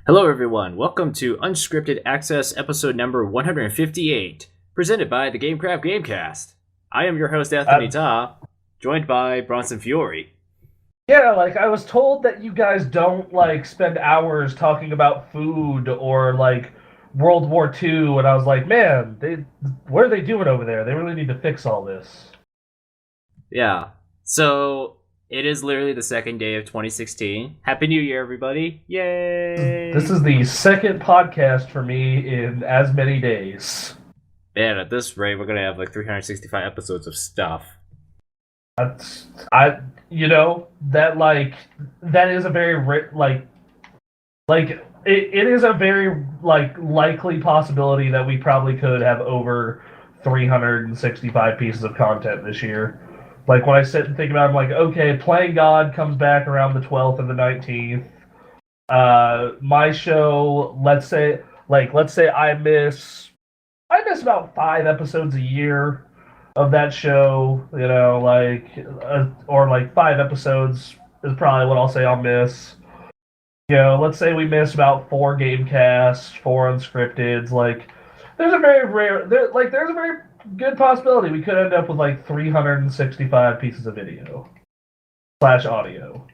Hello, everyone. Welcome to Unscripted Access episode number 158, presented by the GameCraft Gamecast. I am your host, Anthony Ta, joined by Bronson Fiore. Yeah, I was told that you guys don't spend hours talking about food or World War II, and I was like, man, what are they doing over there? They really need to fix all this. Yeah, so it is literally the second day of 2016. Happy New Year, everybody! Yay! This is the second podcast for me in as many days. Man, at this rate, we're gonna have 365 episodes of stuff. That is a very it is a very likely possibility that we probably could have over 365 pieces of content this year. When I sit and think about it, I'm like, okay, Playing God comes back around the 12th and the 19th. My show, let's say I miss about 5 episodes a year of that show, or 5 episodes is probably what I'll say I'll miss. Let's say we miss about 4 Gamecasts, 4 Unscripteds. There's a very good possibility we could end up with 365 pieces of video / audio.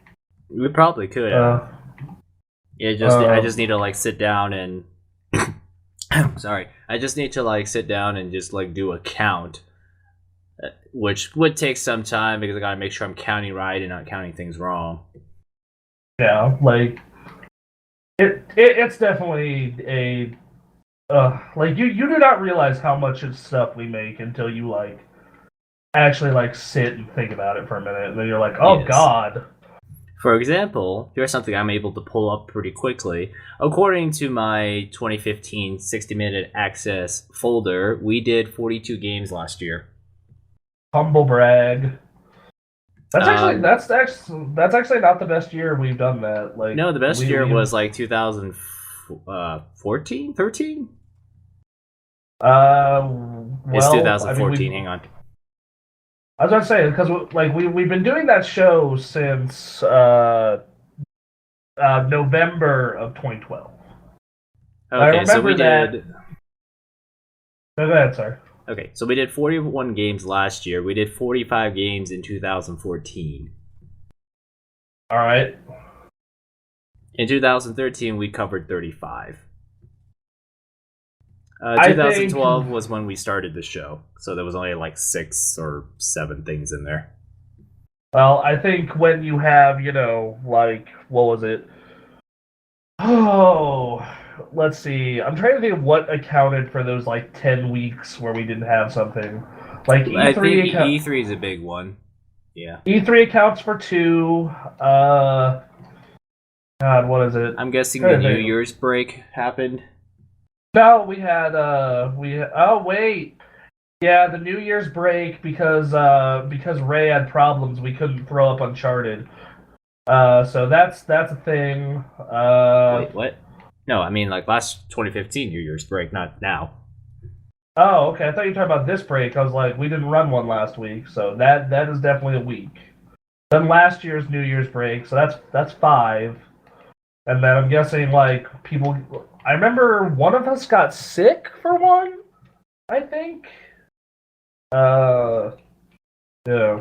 We probably could. I just need to sit down and sorry. I just need to sit down and just do a count, which would take some time because I gotta make sure I'm counting right and not counting things wrong. Yeah, it's definitely a you do not realize how much of stuff we make until you actually sit and think about it for a minute, and then you're like, oh yes. God. For example, here's something I'm able to pull up pretty quickly. According to my 2015 60-minute access folder, we did 42 games last year. Humble brag. That's actually not the best year we've done that. No, the best year was 2014, 13. It's 2014. Hang on. I was about to say, because we've been doing that show since November of 2012. Okay, so we did. Go ahead, sir. Okay, so we did 41 games last year. We did 45 games in 2014. All right. In 2013, we covered 35. 2012 was when we started the show, so there was only 6 or 7 things in there. Well, I think when you have, what was it? Oh, let's see. I'm trying to think of what accounted for those 10 weeks where we didn't have something. E3 I think E3 is a big one. Yeah. E3 accounts for 2. God, what is it? I'm guessing the New Year's break happened. No, we had oh wait. Yeah, the New Year's break because Ray had problems, we couldn't throw up Uncharted. So that's a thing. Wait, what? No, I mean last 2015 New Year's break, not now. Oh, okay. I thought you were talking about this break. I was like, we didn't run one last week, so that is definitely a week. Then last year's New Year's break, so that's 5. And then I'm guessing people. I remember one of us got sick for one, I think. Yeah. Yeah,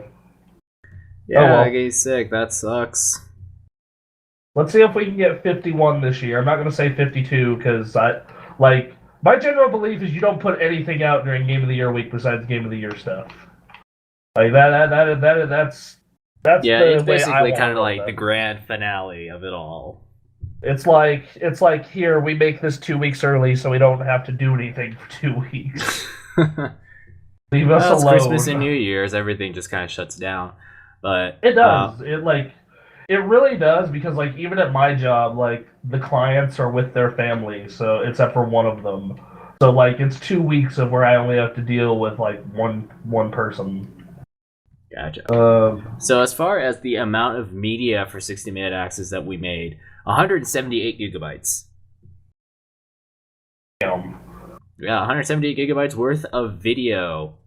oh, well. I get sick. That sucks. Let's see if we can get 51 this year. I'm not going to say 52 because my general belief is you don't put anything out during Game of the Year week besides Game of the Year stuff. That's yeah. It's basically kind of the grand finale of it all. It's like here we make this 2 weeks early so we don't have to do anything for 2 weeks. Leave us alone. Christmas and New Year's, everything just kind of shuts down. But it does. It really does because even at my job, the clients are with their family, so except for one of them. So it's 2 weeks of where I only have to deal with one person. Gotcha. So as far as the amount of media for 60-minute access that we made, 178 gigabytes. Damn. Yeah, 178 gigabytes worth of video.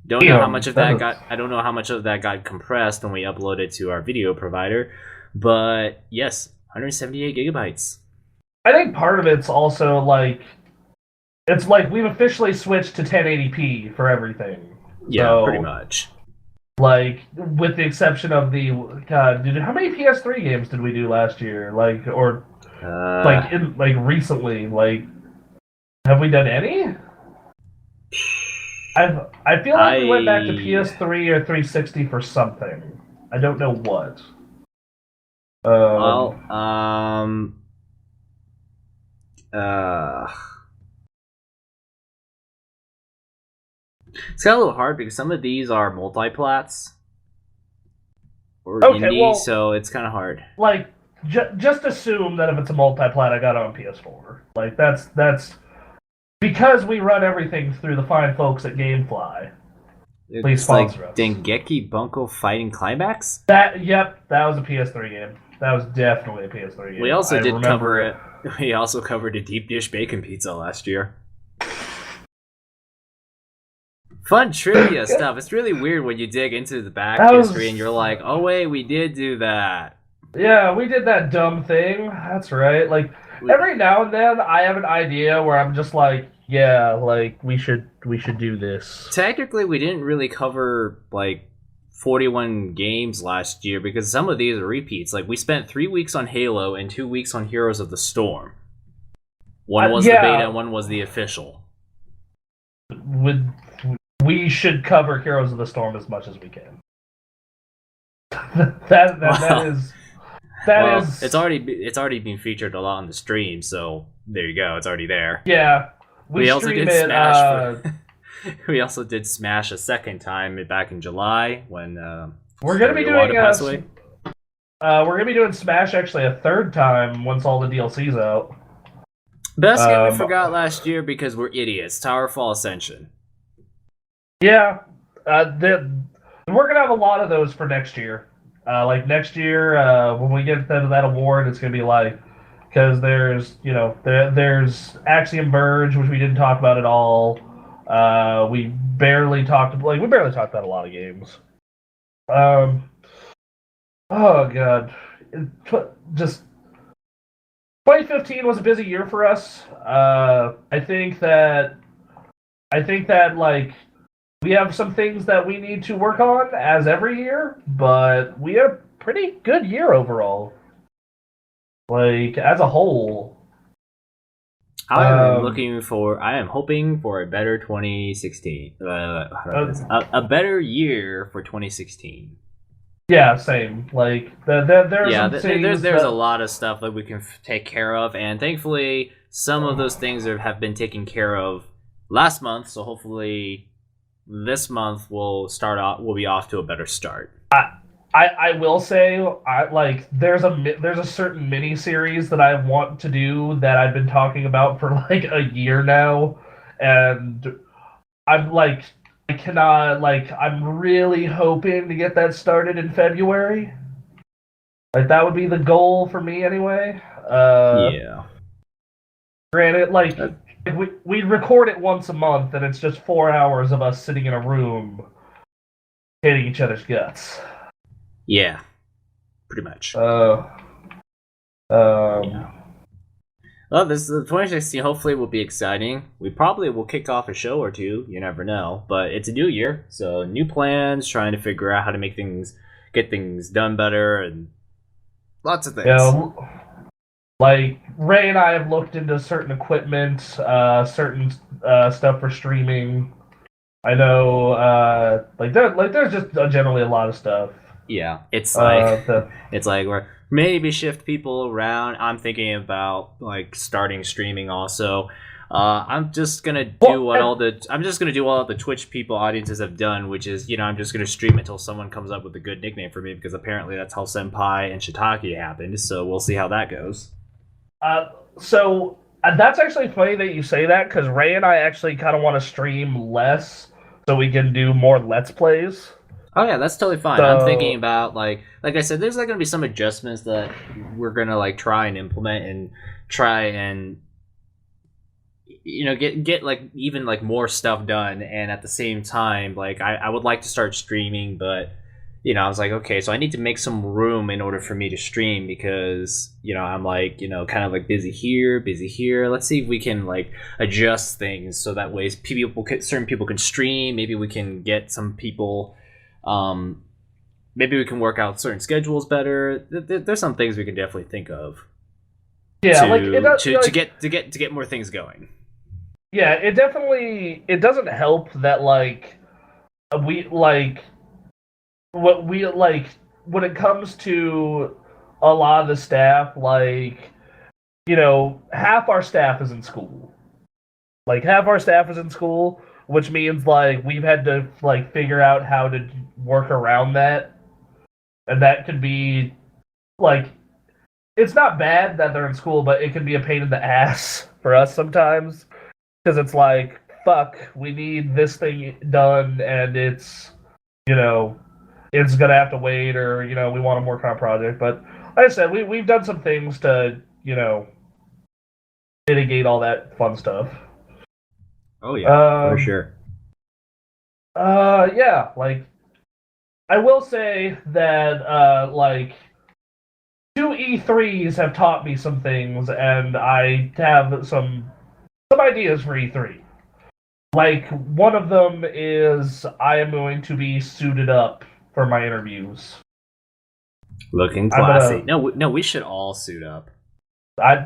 Don't know how much of that got. I don't know how much of that got compressed when we uploaded to our video provider, but yes, 178 gigabytes. I think part of it's also like it's like we've officially switched to 1080p for everything. Yeah, So, pretty much. like, with the exception of the God, how many PS3 games did we do last year? Like, or like recently? Like, have we done any? I feel like we went back to PS3 or 360 for something. I don't know what. Well, uh, it's got a little hard because some of these are multiplats or okay, indie, well, so it's kind of hard. Like, just assume that if it's a multiplat, I got it on PS4. Like, that's because we run everything through the fine folks at GameFly. Please It's like sponsor us. Dengeki Bunko Fighting Climax. That was a PS3 game. That was definitely a PS3 game. We also did cover it. We also covered a deep dish bacon pizza last year. Fun trivia stuff. It's really weird when you dig into the back history and you're like, oh wait, we did do that. Yeah, we did that dumb thing. That's right. Like every now and then I have an idea where I'm just like, yeah, like we should do this. Technically we didn't really cover like 41 games last year because some of these are repeats. Like we spent 3 weeks on Halo and 2 weeks on Heroes of the Storm. One was the beta and one was the official. We should cover Heroes of the Storm as much as we can. That is. It's already been featured a lot on the stream, so there you go. It's already there. Yeah, we also did Smash. We also did Smash a second time back in July when we're gonna be doing we're gonna be doing Smash actually a third time once all the DLC's out. Best game we forgot last year because we're idiots. Towerfall Ascension. Yeah, we're gonna have a lot of those for next year. Like next year, when we get to that award, it's gonna be like because there's there's Axiom Verge, which we didn't talk about at all. We barely talked about a lot of games. Oh god, just 2015 was a busy year for us. I think that like. We have some things that we need to work on as every year, but we had a pretty good year overall. Like, as a whole. I am hoping for a better 2016. A better year for 2016. Yeah, same. Like, there's a lot of stuff that we can take care of, and thankfully, some of those things have been taken care of last month, so hopefully this month we'll be off to a better start. I will say there's a certain mini series that I want to do that I've been talking about for like a year now, and I'm like I'm really hoping to get that started in February. Like that would be the goal for me anyway. Yeah. Granted, we record it once a month, and it's just 4 hours of us sitting in a room hitting each other's guts. Yeah, pretty much. Yeah. Well, this 2016 hopefully will be exciting. We probably will kick off a show or two. You never know, but it's a new year, so new plans, trying to figure out how to get things done better, and lots of things. Yeah. Like, Ray and I have looked into certain equipment, certain stuff for streaming. I know, there's just generally a lot of stuff. Yeah, it's like we're maybe shift people around. I'm thinking about like starting streaming also. I'm just gonna do what all the Twitch people audiences have done, which is I'm just gonna stream until someone comes up with a good nickname for me because apparently that's how Senpai and Shiitake happened. So we'll see how that goes. So that's actually funny that you say that because Ray and I actually kind of want to stream less so we can do more Let's Plays. Oh yeah, that's totally fine. So, I'm thinking about like I said, there's going to be some adjustments that we're going to try and implement and try and get even more stuff done, and at the same time I would like to start streaming, but I was like, okay, so I need to make some room in order for me to stream because, I'm like, kind of like busy here, busy here. Let's see if we can like adjust things so that way certain people can stream. Maybe we can get some people, maybe we can work out certain schedules better. There's some things we can definitely think of. Yeah, to get more things going. Yeah, it doesn't help that like we like what we like when it comes to a lot of the staff, like, half our staff is in school. Like half our staff is in school, which means like we've had to like figure out how to work around that. And that could be like it's not bad that they're in school, but it can be a pain in the ass for us sometimes. Because it's like, fuck, we need this thing done and it's it's gonna have to wait, or we want to work on a project. But like I said, we've done some things to mitigate all that fun stuff. Oh yeah, for sure. Yeah, like I will say that like 2 E3s have taught me some things, and I have some ideas for E3. Like one of them is I am going to be suited up for my interviews. Looking classy. No, we should all suit up. I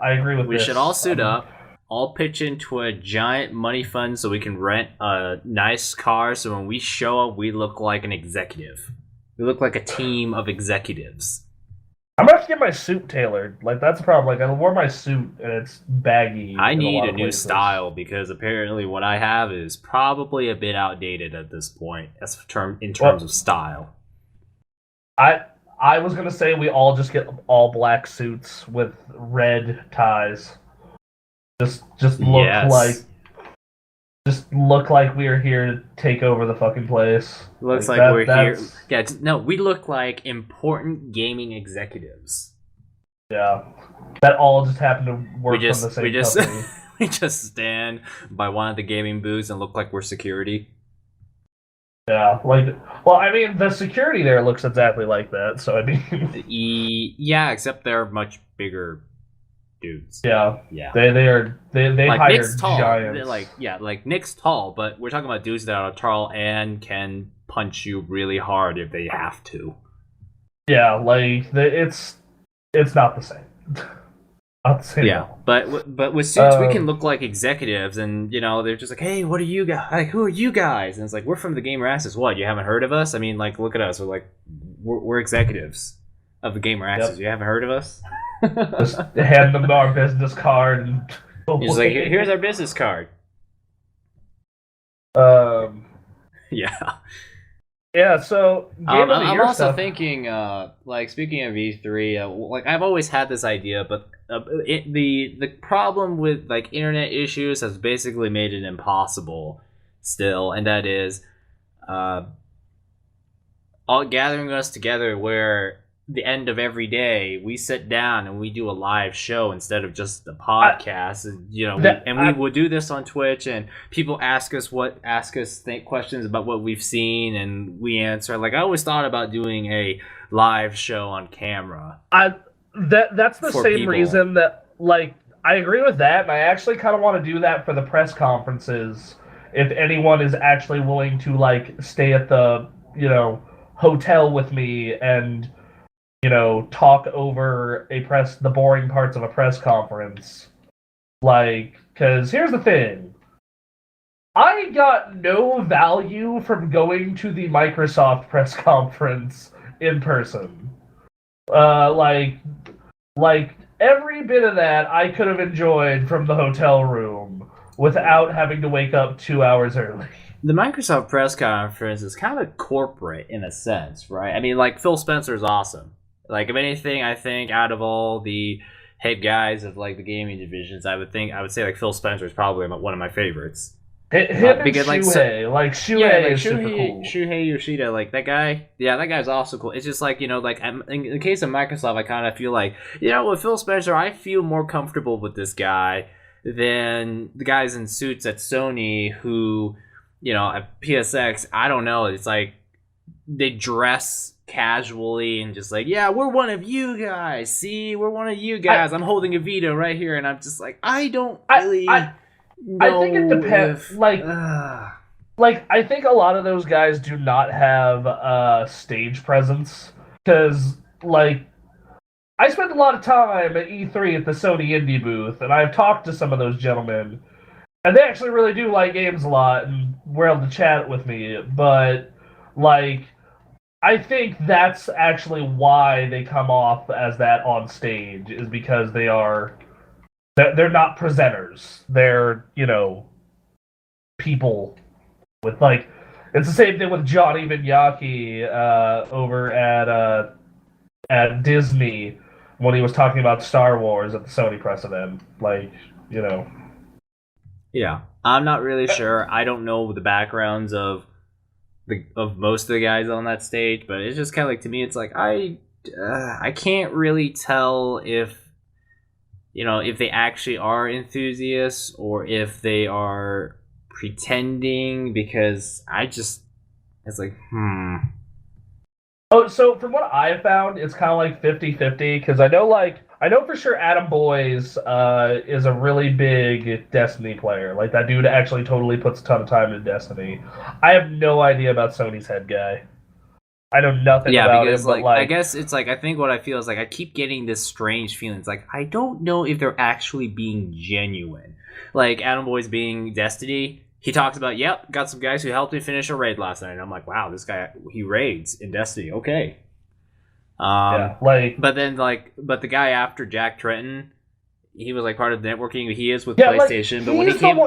agree with this. We should all suit up, all pitch into a giant money fund so we can rent a nice car so when we show up, we look like an executive. We look like a team of executives. I'm gonna have to get my suit tailored. Like, that's the problem. Like, I wore my suit and it's baggy. I need a new style because apparently what I have is probably a bit outdated at this point in terms of style. I was gonna say we all just get all black suits with red ties. Just look like we are here to take over the fucking place. Looks like we're here. Yeah, no, we look like important gaming executives. Yeah, that all just happen to work from the same company. We just stand by one of the gaming booths and look like we're security. Yeah, I mean, the security there looks exactly like that. So I mean, yeah, except they're much bigger dudes. Yeah. They like hire Nick's tall. giants. Like Nick's tall, but we're talking about dudes that are tall and can punch you really hard if they have to. Yeah, like it's not the same. Not the same. Yeah, but with suits we can look like executives, and they're just like, hey, what are you guys? Like, who are you guys? And it's like, we're from the Gamer Asses. What? You haven't heard of us? I mean, like, look at us. We're executives of the Gamer Asses. Yep. You haven't heard of us? Just hand them our business card and he's like, here's our business card. Yeah, so I'm also thinking, like, speaking of E3, like, I've always had this idea, but the problem with like internet issues has basically made it impossible still, and that is all gathering us together where the end of every day we sit down and we do a live show instead of just the podcast. We will do this on Twitch, and people ask us questions about what we've seen, and we answer. Like, I always thought about doing a live show on camera. That's the same people. Reason that, like, I agree with that, and I actually kind of want to do that for the press conferences if anyone is actually willing to like stay at the hotel with me and talk over the boring parts of a press conference. Like, because here's the thing. I got no value from going to the Microsoft press conference in person. Like every bit of that I could have enjoyed from the hotel room without having to wake up 2 hours early. The Microsoft press conference is kind of corporate in a sense, right? I mean, like, Phil Spencer is awesome. Like, if anything, I think out of all the head guys of like the gaming divisions, I would say like Phil Spencer is probably one of my favorites. Him because and Shuhei is super cool. Shuhei Yoshida, like that guy. Yeah, that guy's also cool. It's just like, like in the case of Microsoft, I kind of feel like, with Phil Spencer, I feel more comfortable with this guy than the guys in suits at Sony who, at PSX, I don't know. It's like they dress casually and just like, yeah, we're one of you guys. See, we're one of you guys. I'm holding a veto right here, and I'm just like, I don't really know. I think it depends. Like, I think a lot of those guys do not have stage presence because, like, I spent a lot of time at E3 at the Sony Indie booth, and I've talked to some of those gentlemen, and they actually really do like games a lot, and were able to chat with me. But, like, I think that's actually why they come off as that on stage, is because they're not presenters. They're, people with, like, it's the same thing with Johnny Vignacchi over at Disney when he was talking about Star Wars at the Sony press event. Like, Yeah, I'm not really sure. I don't know the backgrounds of most of the guys on that stage, but it's just kind of like, to me, it's like I can't really tell if if they actually are enthusiasts or if they are pretending, because it's like Oh, so from what I have found, it's kind of like 50-50, because I know for sure Adam Boyes is a really big Destiny player. Like, that dude actually totally puts a ton of time into Destiny. I have no idea about Sony's head guy. I know nothing about because, him, but I guess it's like, I think what I feel is like I keep getting this strange feeling. It's like, I don't know if they're actually being genuine. Like, Adam Boyes being Destiny, he talks about, yep, got some guys who helped me finish a raid last night. And I'm like, wow, this guy, he raids in Destiny. Okay. But the guy after Jack Trenton, he was like part of the networking. He is with PlayStation, but when he came,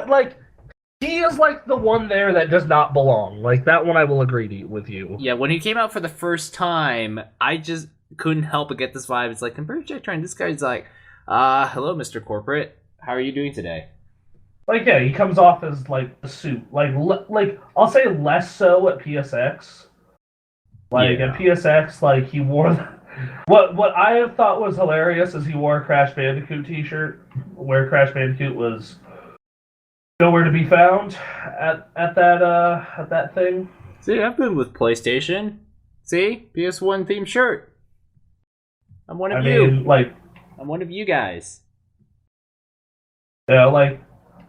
he is like the one there that does not belong. Like, that one I will agree with you. Yeah, when he came out for the first time, I just couldn't help but get this vibe. It's like, compared to Jack Trenton, this guy's like, hello, Mr. Corporate. How are you doing today? Like, yeah, he comes off as, like, a suit. Like I'll say less so at PSX. Like, at PSX, like, he wore... What I have thought was hilarious is he wore a Crash Bandicoot t-shirt, where Crash Bandicoot was nowhere to be found at that thing. See, I've been with PlayStation. See? PS1 themed shirt. I'm one of you. I'm one of you guys. Yeah, like,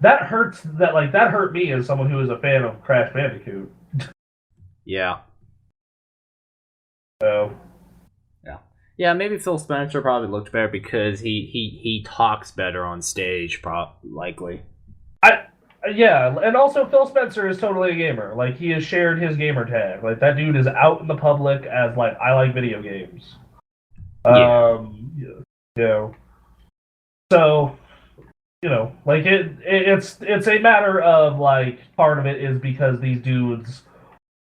that hurt me as someone who is a fan of Crash Bandicoot. Yeah. So, yeah, maybe Phil Spencer probably looked better because he talks better on stage, likely. Yeah, and also Phil Spencer is totally a gamer. Like, he has shared his gamer tag. Like, that dude is out in the public as, like, I like video games. So, like, it's a matter of, like, part of it is because these dudes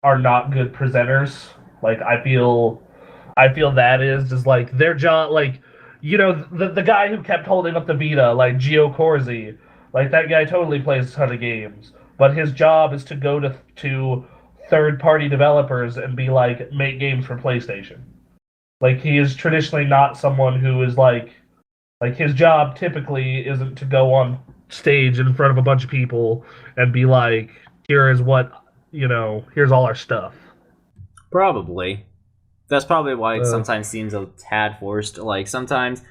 are not good presenters. Like, I feel that is just, like, their job. Like, the guy who kept holding up the Vita, like Gio Corsi, like, that guy totally plays a ton of games, but his job is to go to third-party developers and be like, make games for PlayStation. Like, he is traditionally not someone who is like his job typically isn't to go on stage in front of a bunch of people and be like, here's all our stuff. Probably. That's probably why it sometimes seems a tad forced. Like, sometimes,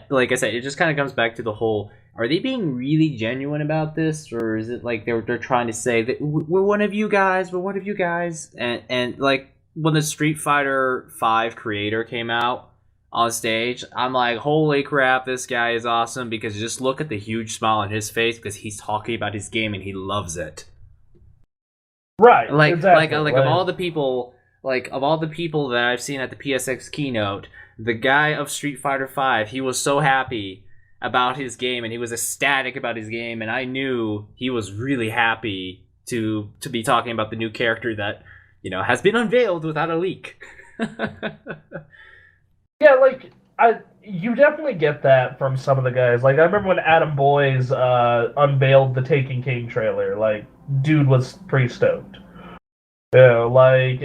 like I said, it just kind of comes back to the whole, are they being really genuine about this? Or is it like they're trying to say that we're one of you guys, and like, when the Street Fighter V creator came out on stage, I'm like, holy crap, this guy is awesome, because just look at the huge smile on his face because he's talking about his game and he loves it. Right. Like, exactly. Of all the people that I've seen at the PSX keynote, the guy of Street Fighter V, he was so happy about his game and he was ecstatic about his game, and I knew he was really happy to be talking about the new character that, has been unveiled without a leak. Yeah, like, you definitely get that from some of the guys. Like, I remember when Adam Boyes unveiled the Taken King trailer. Like, dude was pretty stoked. Like,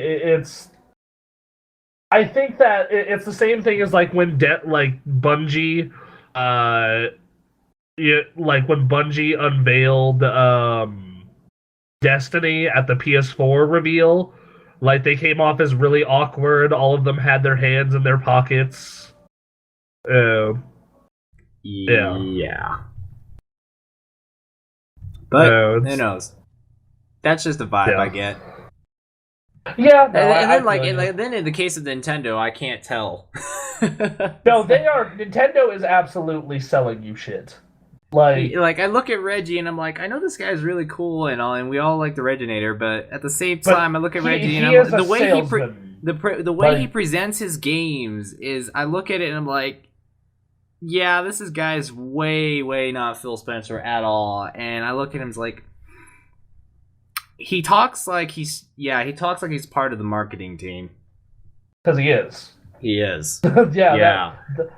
I think that it's the same thing as, like, when Bungie, when Bungie unveiled Destiny at the PS4 reveal. Like, they came off as really awkward. All of them had their hands in their pockets. Yeah. But who knows? That's just the vibe I get. Yeah, no, and then in the case of Nintendo, I can't tell. No, Nintendo is absolutely selling you shit. Like I look at Reggie and I'm like, I know this guy's really cool and all, and we all like the Reginator, but at the same time, I look at Reggie and I'm, the way he presents his games is, I look at it and I'm like, yeah, this guy's way not Phil Spencer at all, and I look at him as like, he talks like he's part of the marketing team. Because he is. He is. Yeah.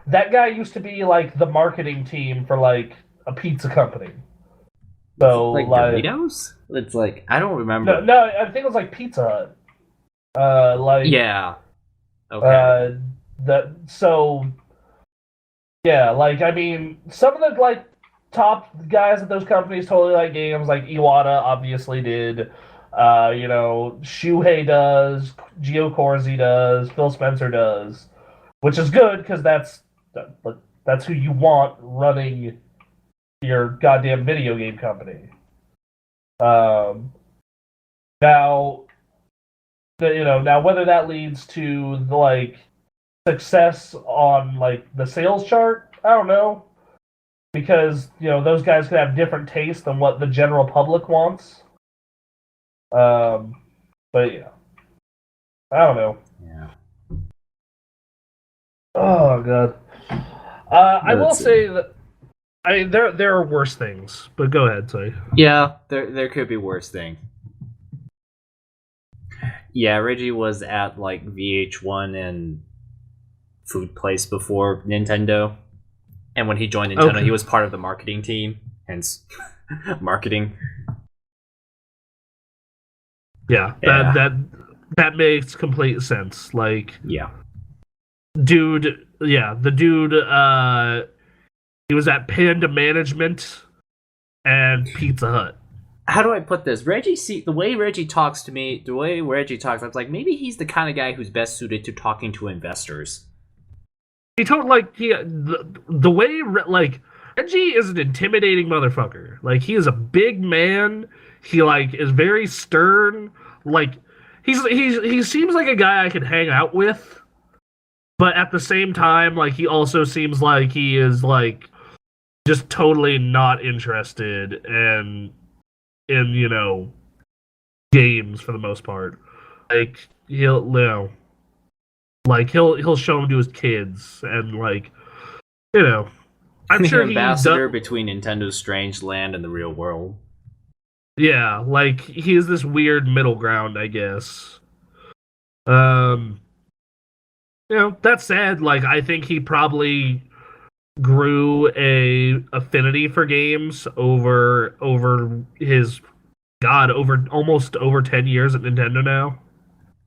That guy used to be like the marketing team for like a pizza company. So like Doritos? It's like, I don't remember. No, I think it was like Pizza Hut. Yeah. Okay. I mean, some of the like top guys at those companies totally like games. Like Iwata obviously did. Shuhei does. Gio Corsi does. Phil Spencer does, which is good because that's who you want running your goddamn video game company. Now whether that leads to like success on like the sales chart, I don't know. Because, those guys could have different tastes than what the general public wants. But yeah. I don't know. Yeah. Oh god. I will say that there are worse things, but go ahead, sorry. Yeah, there could be worse things. Yeah, Reggie was at like VH1 and Food Place before Nintendo. And when he joined Nintendo, he was part of the marketing team, hence marketing. Yeah, that makes complete sense. Like, yeah, the dude, he was at Panda Management and Pizza Hut. How do I put this? The way Reggie talks to me, I was like, maybe he's the kind of guy who's best suited to talking to investors. He told the way like Reggie is an intimidating motherfucker. Like, he is a big man. He like is very stern. Like, he seems like a guy I could hang out with, but at the same time, like, he also seems like he is like just totally not interested in games for the most part. Like, he'll show them to his kids, and like, I'm sure he's ambassador between Nintendo's strange land and the real world. Yeah, like, he is this weird middle ground, I guess. That said, like, I think he probably grew a affinity for games over almost over 10 years at Nintendo now.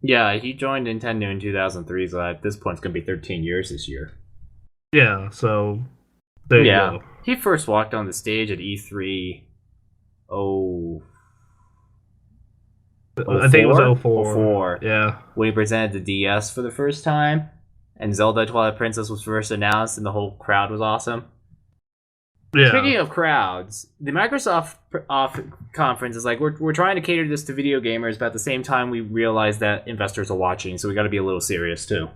Yeah, he joined Nintendo in 2003, so at this point it's going to be 13 years this year. Yeah, so there you go. He first walked on the stage at E3 I think it was 04. Yeah. When he presented the DS for the first time, and Zelda Twilight Princess was first announced, and the whole crowd was awesome. Yeah. Speaking of crowds, the Microsoft conference is like, we're trying to cater this to video gamers, but at the same time we realize that investors are watching, so we got to be a little serious too.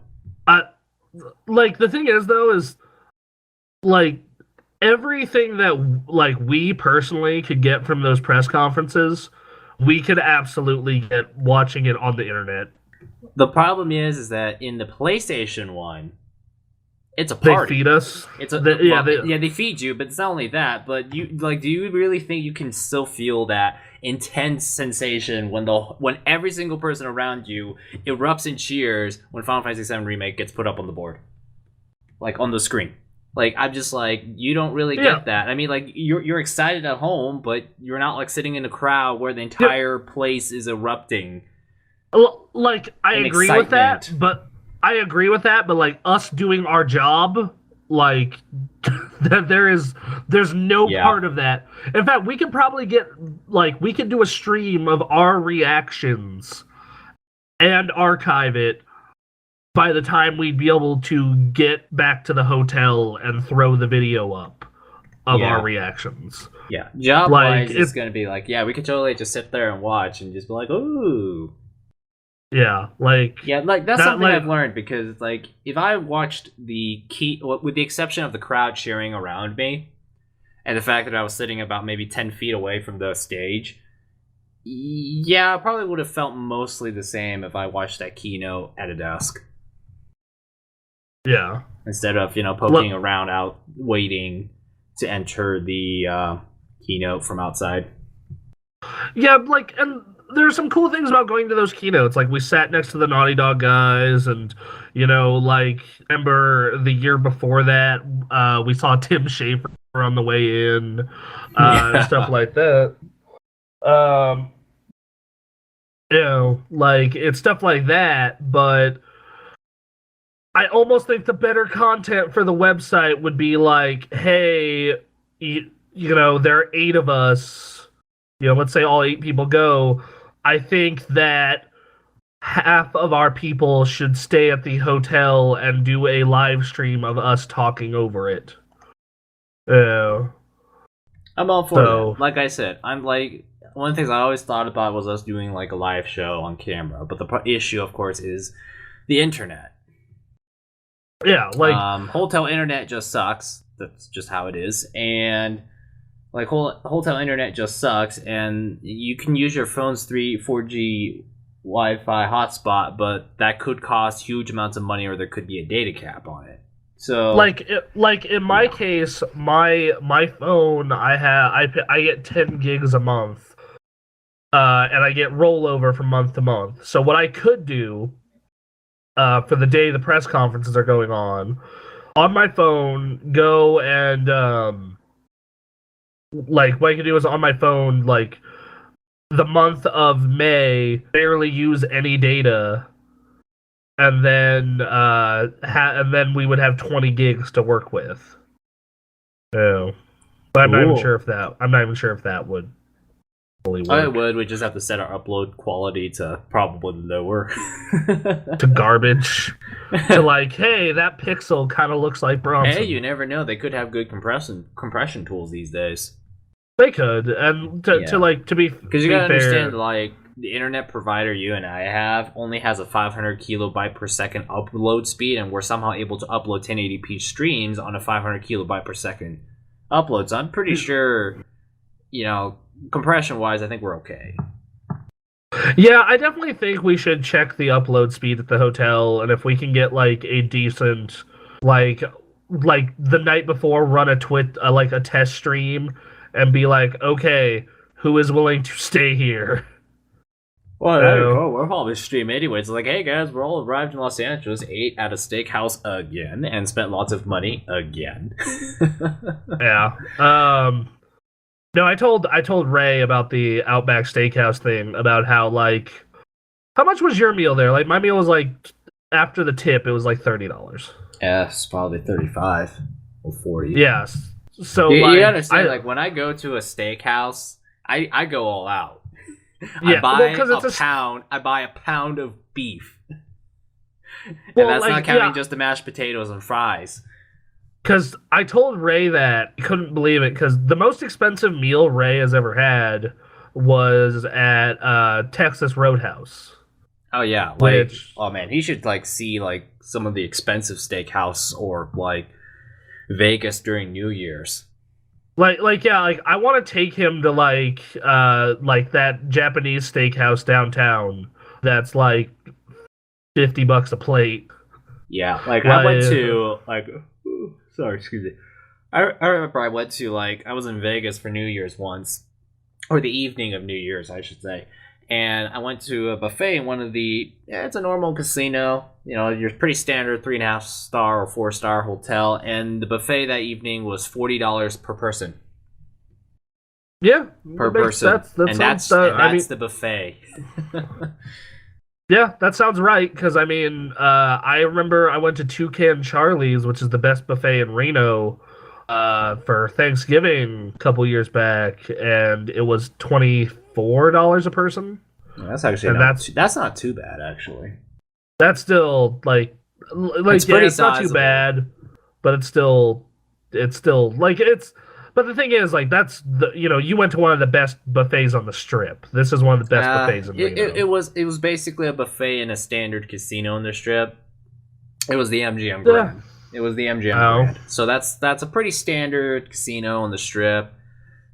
Like, the thing is though, is like, everything that like we personally could get from those press conferences, we could absolutely get watching it on the internet. The problem is that in the PlayStation one, it's a party. They feed us. They feed you, but it's not only that. But do you really think you can still feel that intense sensation when every single person around you erupts in cheers when Final Fantasy VII Remake gets put up on the board, like on the screen? Like, I'm just like, you don't really get that. I mean, like, you're excited at home, but you're not like sitting in a crowd where the entire place is erupting. Like, I agree with that, but like, us doing our job, like, there's no part of that. In fact, we could probably we could do a stream of our reactions and archive it by the time we'd be able to get back to the hotel and throw the video up of our reactions. Yeah, job-wise, it's going to be like, we could totally just sit there and watch and just be like, ooh. Yeah, that's something I've learned, because it's like, if I watched with the exception of the crowd cheering around me, and the fact that I was sitting about maybe 10 feet away from the stage, I probably would have felt mostly the same if I watched that keynote at a desk. Yeah. Instead of, poking around out, waiting to enter the keynote from outside. Yeah, and there's some cool things about going to those keynotes. Like, we sat next to the Naughty Dog guys, and, remember the year before that, we saw Tim Schafer on the way in, stuff like that. It's stuff like that, but I almost think the better content for the website would be like, hey, there are 8 of us, let's say all 8 people go. I think that half of our people should stay at the hotel and do a live stream of us talking over it. I'm all for that. Like I said, I'm like, one of the things I always thought about was us doing like a live show on camera, but the issue, of course, is the internet. Yeah, hotel internet just sucks. That's just how it is. And hotel internet just sucks, and you can use your phone's 4G Wi-Fi hotspot, but that could cost huge amounts of money, or there could be a data cap on it. So in my case, my phone, I get 10 gigs a month, and I get rollover from month to month. So what I could do, for the day the press conferences are going on my phone, go and what I could do is on my phone, the month of May, barely use any data, and then we would have 20 gigs to work with. Oh, but I'm not even sure if that would fully work. I would. We just have to set our upload quality to probably lower. To garbage. To hey, that pixel kind of looks like Bronson. Hey, you never know. They could have good compression tools these days. They could, and to be, because you gotta understand, the internet provider you and I have only has a 500 kilobyte per second upload speed, and we're somehow able to upload 1080p streams on a 500 kilobyte per second upload. So I'm pretty sure, compression wise, I think we're okay. Yeah, I definitely think we should check the upload speed at the hotel, and if we can get a decent, the night before, run a test stream and be like, okay, who is willing to stay here? Well, we're probably stream anyway. It's like, hey guys, we're all arrived in Los Angeles, ate at a steakhouse again, and spent lots of money again. Yeah. No, I told Ray about the Outback Steakhouse thing, about how how much was your meal there? My meal was after the tip, it was $30. Yeah, it's probably 35 or 40. Yes. So you understand, when I go to a steakhouse, I go all out. Yeah, I buy a pound of beef. And that's not counting just the mashed potatoes and fries. Because I told Ray that, he couldn't believe it, because the most expensive meal Ray has ever had was at Texas Roadhouse. Oh yeah, oh man, he should see some of the expensive steakhouse or Vegas during New Year's. I want to take him to that Japanese steakhouse downtown that's $50 a plate. Yeah, I went to sorry, excuse me. I remember I went to I was in Vegas for New Year's once, or the evening of New Year's, I should say. And I went to a buffet in one of it's a normal casino, your pretty standard 3.5 star or 4-star hotel, and the buffet that evening was $40 per person. Yeah, per person, that's the buffet. Yeah, that sounds right, because I remember I went to Toucan Charlie's, which is the best buffet in Reno, for Thanksgiving a couple years back, and it was $24 a person. Yeah, that's actually that's not too bad actually. That's still like it's pretty it's not too sizable. bad, but it's still like it's. But the thing is, like, that's you went to one of the best buffets on the Strip. This is one of the best buffets in Reno. It was basically a buffet in a standard casino in the Strip. It was the MGM Grand. It was the MGM Grand. So that's a pretty standard casino on the Strip.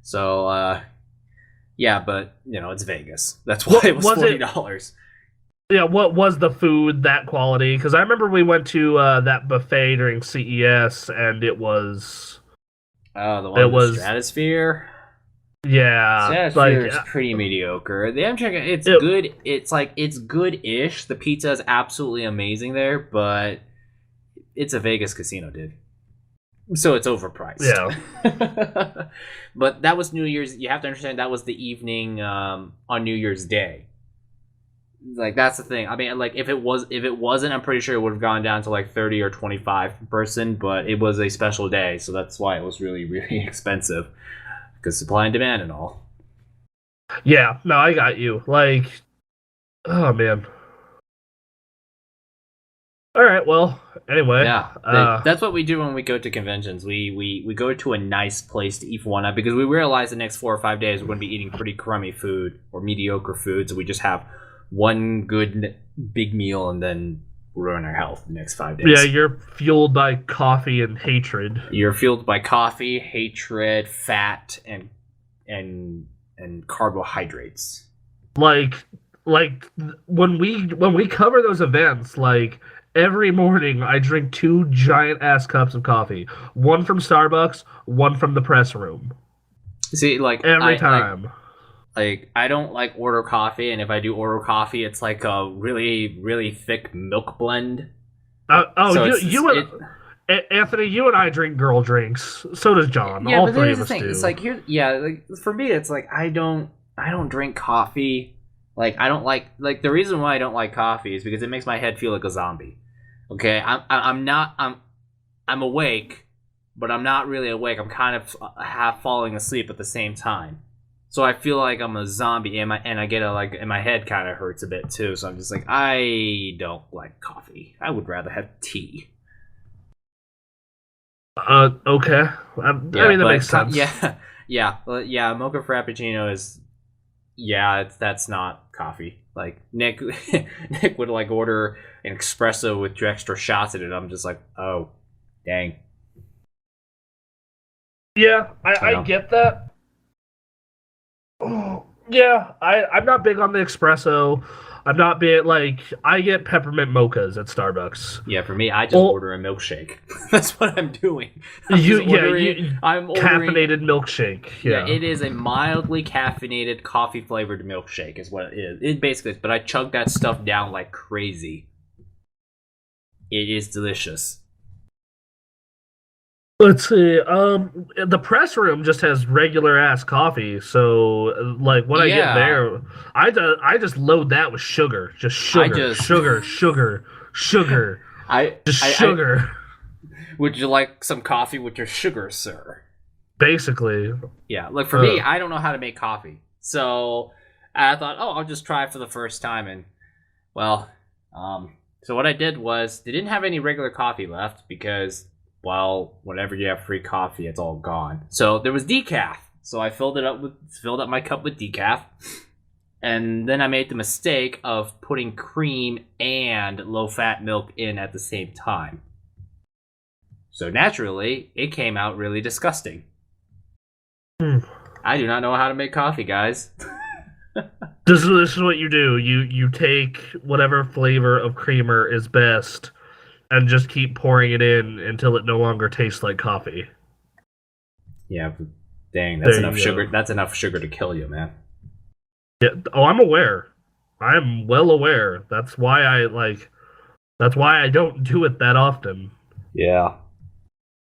So yeah, but it's Vegas. That's why it was $40. Yeah, what was the food that quality? Because I remember we went to that buffet during CES, and it was the one with Stratosphere. Yeah, Stratosphere is pretty mediocre. The MGM, it's good. It's good-ish. The pizza is absolutely amazing there, but it's a Vegas casino, dude. So it's overpriced. Yeah. But that was New Year's. You have to understand that was the evening on New Year's Day. Like, that's the thing. I mean, like, if it wasn't, I'm pretty sure it would have gone down to like 30 or 25 per person, but it was a special day, so that's why it was really, really expensive. Because supply and demand and all. Yeah, no, I got you. Like, oh man. All right, well, anyway. Yeah, that's what we do when we go to conventions. We go to a nice place to eat for one night because we realize the next 4 or 5 days we're going to be eating pretty crummy food or mediocre food, so we just have one good big meal and then ruin our health the next 5 days. Yeah, you're fueled by coffee and hatred. You're fueled by coffee, hatred, fat, and carbohydrates. Like when we cover those events, like every morning I drink 2 giant ass cups of coffee. One from Starbucks, one from the press room. See, like every time. Like, I don't like order coffee, and if I do order coffee, it's like a really, really thick milk blend. Anthony, you and I drink girl drinks. So does John. Yeah, all but three here's of us the thing. do. It's like like for me, it's like I don't drink coffee. Like, I don't like the reason why I don't like coffee is because it makes my head feel like a zombie. Okay, I'm awake, but I'm not really awake. I'm kind of half falling asleep at the same time. So I feel like I'm a zombie, and I get and my head kind of hurts a bit too. So I'm just like, I don't like coffee. I would rather have tea. Okay. I mean, that makes sense. Yeah. Mocha Frappuccino is, that's not coffee. Like, Nick would like order an espresso with 2 extra shots in it. I'm just like, oh, dang. Yeah, I get that. Yeah, I'm not big on the espresso. I'm not big, like, I get peppermint mochas at Starbucks. Yeah, for me, I just order a milkshake. That's what I'm doing. I'm ordering caffeinated milkshake. Yeah, it is a mildly caffeinated coffee-flavored milkshake is what it is. It basically is, but I chug that stuff down like crazy. It is delicious. Let's see. The press room just has regular ass coffee, so like when I get there, I just load that with sugar, just sugar. Sugar. Would you like some coffee with your sugar, sir? Basically. Yeah. Like, for me, I don't know how to make coffee, so I thought, I'll just try it for the first time, and well, so what I did was they didn't have any regular coffee left because, well, whenever you have free coffee, it's all gone. So there was decaf. So I filled up my cup with decaf. And then I made the mistake of putting cream and low-fat milk in at the same time. So naturally, it came out really disgusting. I do not know how to make coffee, guys. This is what you do. You take whatever flavor of creamer is best and just keep pouring it in until it no longer tastes like coffee. Yeah, but dang, that's enough sugar. That's enough sugar to kill you, man. Yeah. Oh, I'm aware. I'm well aware. That's why I don't do it that often. Yeah.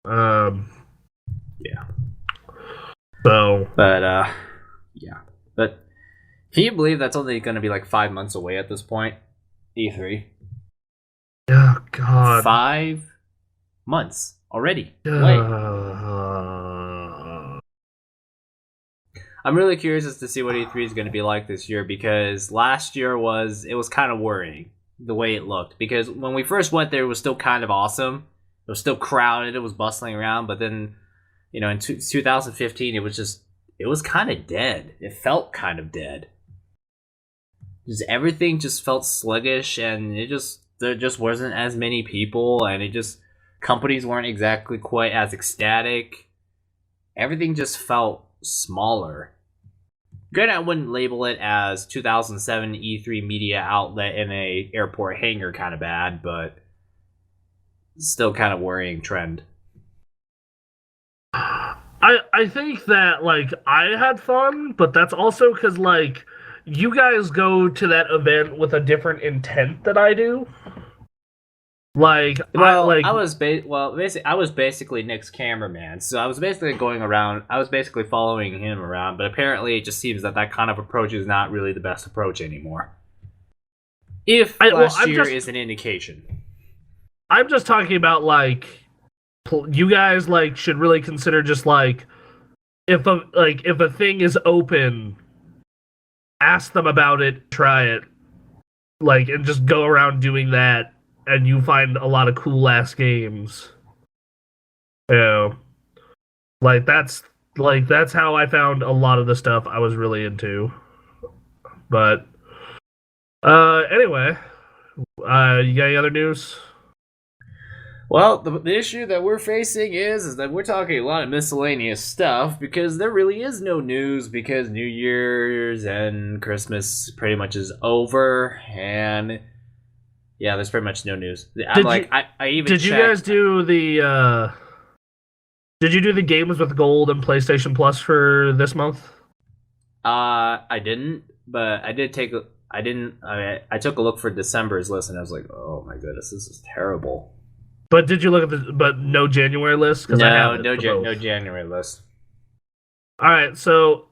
Yeah. So. But yeah. But can you believe that's only going to be like 5 months away at this point? E3. Oh, God. 5 months already. I'm really curious as to see what E3 is going to be like this year, because last year was kind of worrying the way it looked, because when we first went there, it was still kind of awesome. It was still crowded. It was bustling around, but then, in 2015, it was kind of dead. It felt kind of dead. Just everything just felt sluggish, and there just wasn't as many people, and companies weren't exactly quite as ecstatic. Everything just felt smaller. Granted, I wouldn't label it as 2007 E3 media outlet in a airport hangar kind of bad, but still kind of worrying trend. I think that, like, I had fun, but that's also because, like, you guys go to that event with a different intent than I do. Like, I was basically Nick's cameraman, so I was basically going around. I was basically following him around, but apparently it just seems that kind of approach is not really the best approach anymore. If last year is an indication, I'm just talking about, like, you guys, like, should really consider just, like, if a thing is open, ask them about it, try it, like, and just go around doing that. And you find a lot of cool ass games. Like that's how I found a lot of the stuff I was really into. But anyway, you got any other news? Well, the issue that we're facing is that we're talking a lot of miscellaneous stuff, because there really is no news, because New Year's and Christmas pretty much is over, and yeah, there's pretty much no news. Did you guys do the did you do the games with gold and PlayStation Plus for this month? I didn't, but I took a look for December's list, and I was like, oh my goodness, this is terrible. But did you look at but no January list? No January list. All right, so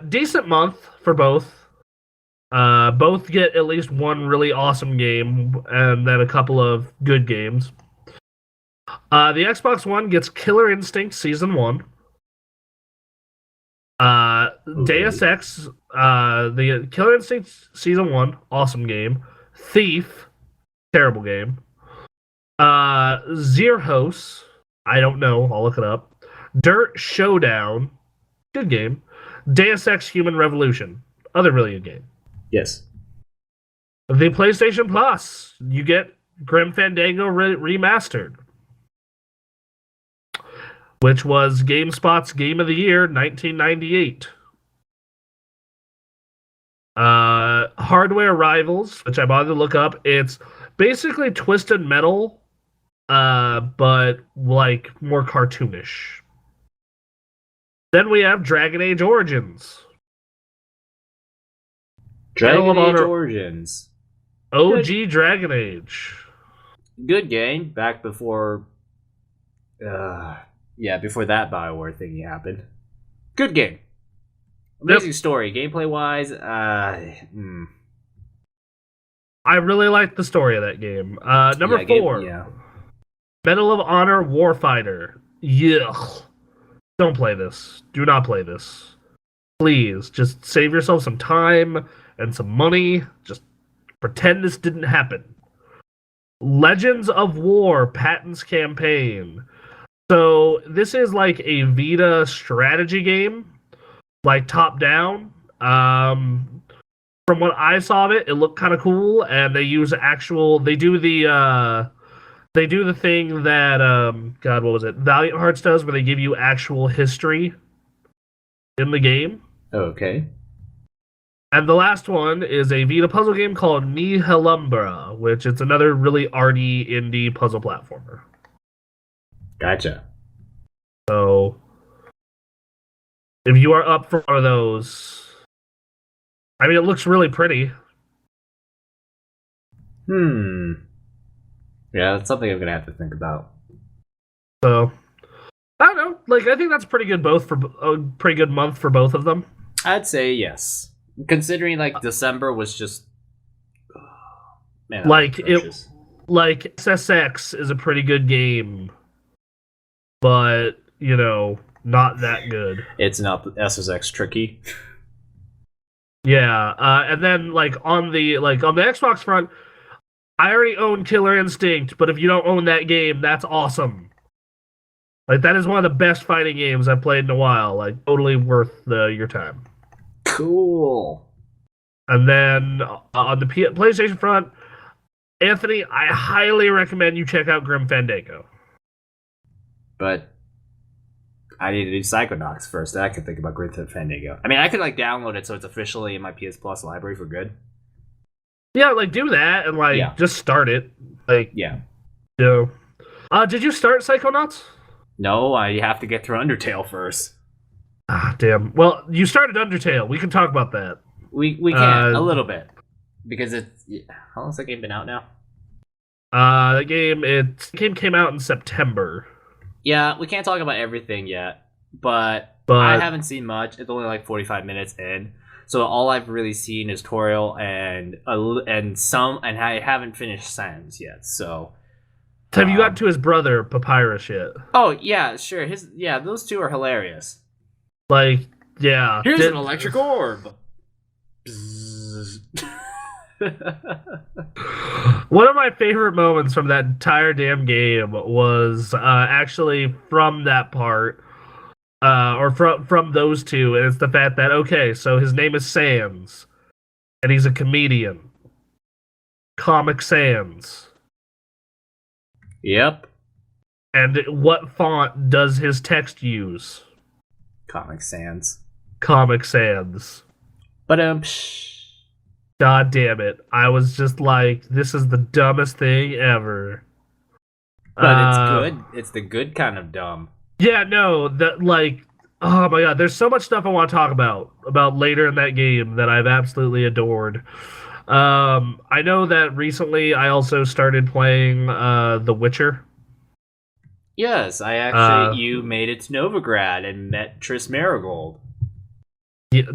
decent month for both. Both get at least one really awesome game, and then a couple of good games. The Xbox One gets Killer Instinct Season 1. Deus Ex, the Killer Instinct Season 1, awesome game. Thief, terrible game. Zerhos, I don't know, I'll look it up. Dirt Showdown, good game. Deus Ex Human Revolution, other really good game. Yes. The PlayStation Plus, you get Grim Fandango Remastered, which was GameSpot's Game of the Year 1998. Hardware Rivals, which I bothered to look up. It's basically Twisted Metal, but like more cartoonish. Then we have Dragon Age Origins. Dragon Age Origins. OG Dragon Age. Good game. Back before... before that BioWare thingy happened. Good game. Amazing story. Gameplay-wise, I really liked the story of that game. Number 4. Medal of Honor Warfighter. Yuck. Don't play this. Do not play this. Please, just save yourself some time and some money. Just pretend this didn't happen. Legends of War Patents Campaign. So this is like a Vita strategy game, like top down. From what I saw of it, it looked kind of cool, and they use they do the thing that God, what was it? Valiant Hearts does, where they give you actual history in the game. Okay. And the last one is a Vita puzzle game called Nihilumbra, which it's another really arty indie puzzle platformer. Gotcha. So, if you are up for one of those, I mean, it looks really pretty. Yeah, that's something I'm gonna have to think about. So, I don't know. Like, I think that's pretty good. A pretty good month for both of them. I'd say yes. Considering December was just SSX is a pretty good game, but not that good. It's not SSX tricky. Yeah, and then like on the Xbox front, I already own Killer Instinct, but if you don't own that game, that's awesome. Like that is one of the best fighting games I've played in a while. Like totally worth your time. Cool. And then on the PlayStation front, Anthony, I highly recommend you check out Grim Fandango. But I need to do Psychonauts first. Then I can think about Grim Fandango. I mean, I could like download it so it's officially in my PS Plus library for good. Yeah, like do that and like just start it. Like yeah. You know. Did you start Psychonauts? No, I have to get through Undertale first. Ah, damn. Well, you started Undertale. We can talk about that. We can a little bit because it's how long's that game been out now? The game came out in September. Yeah, we can't talk about everything yet, but I haven't seen much. It's only like 45 minutes in, so all I've really seen is tutorial and I haven't finished Sans yet. So, have you gotten to his brother Papyrus yet? Oh yeah, sure. Those two are hilarious. Like, yeah, here's an electric orb. One of my favorite moments from that entire damn game was actually from that part, or from those two, and it's the fact that okay, so his name is Sans, and he's a comedian, Comic Sans. Yep. And what font does his text use? Comic Sans. Comic Sans. But God damn it. I was just like, this is the dumbest thing ever. But it's good. It's the good kind of dumb. Yeah, no, that like, oh my god, there's so much stuff I want to talk about later in that game that I've absolutely adored. I know that recently I also started playing The Witcher. Yes, I actually, you made it to Novigrad and met Triss Marigold.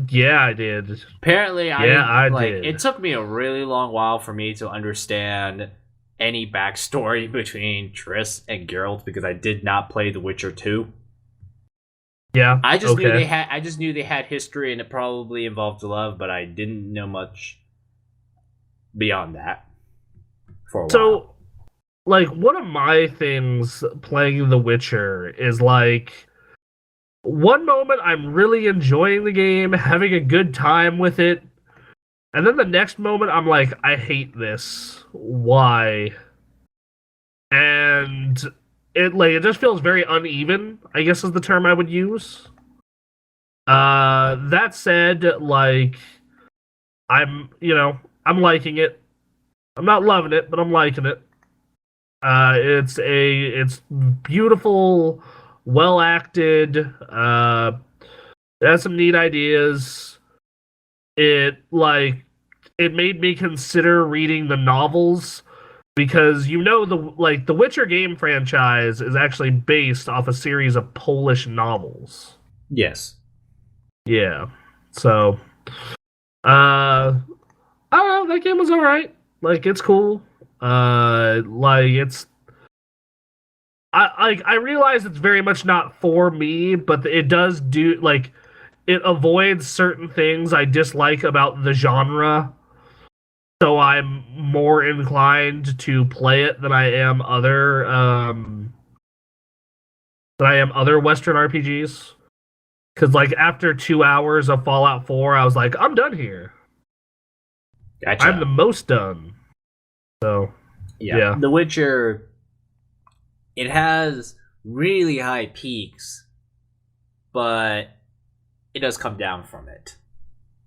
Yeah, I did. Apparently, I did. It took me a really long while for me to understand any backstory between Triss and Geralt because I did not play The Witcher 2. Yeah, I just knew they had history and it probably involved love, but I didn't know much beyond that for a while. So, like, one of my things playing The Witcher is like, one moment I'm really enjoying the game, having a good time with it, and then the next moment I'm like, I hate this. Why? And it just feels very uneven, I guess is the term I would use. That said, like, I'm liking it. I'm not loving it, but I'm liking it. It's beautiful, well acted. It has some neat ideas. It made me consider reading the novels because the Witcher game franchise is actually based off a series of Polish novels. Yes. Yeah. So, I don't know. That game was alright. Like, it's cool. I realize it's very much not for me, but it does do, like, it avoids certain things I dislike about the genre, so I'm more inclined to play it than I am other Western RPGs. Because, like, after 2 hours of Fallout 4, I was like, I'm done here. Gotcha. I'm the most done. So, yeah. The Witcher, it has really high peaks, but it does come down from it.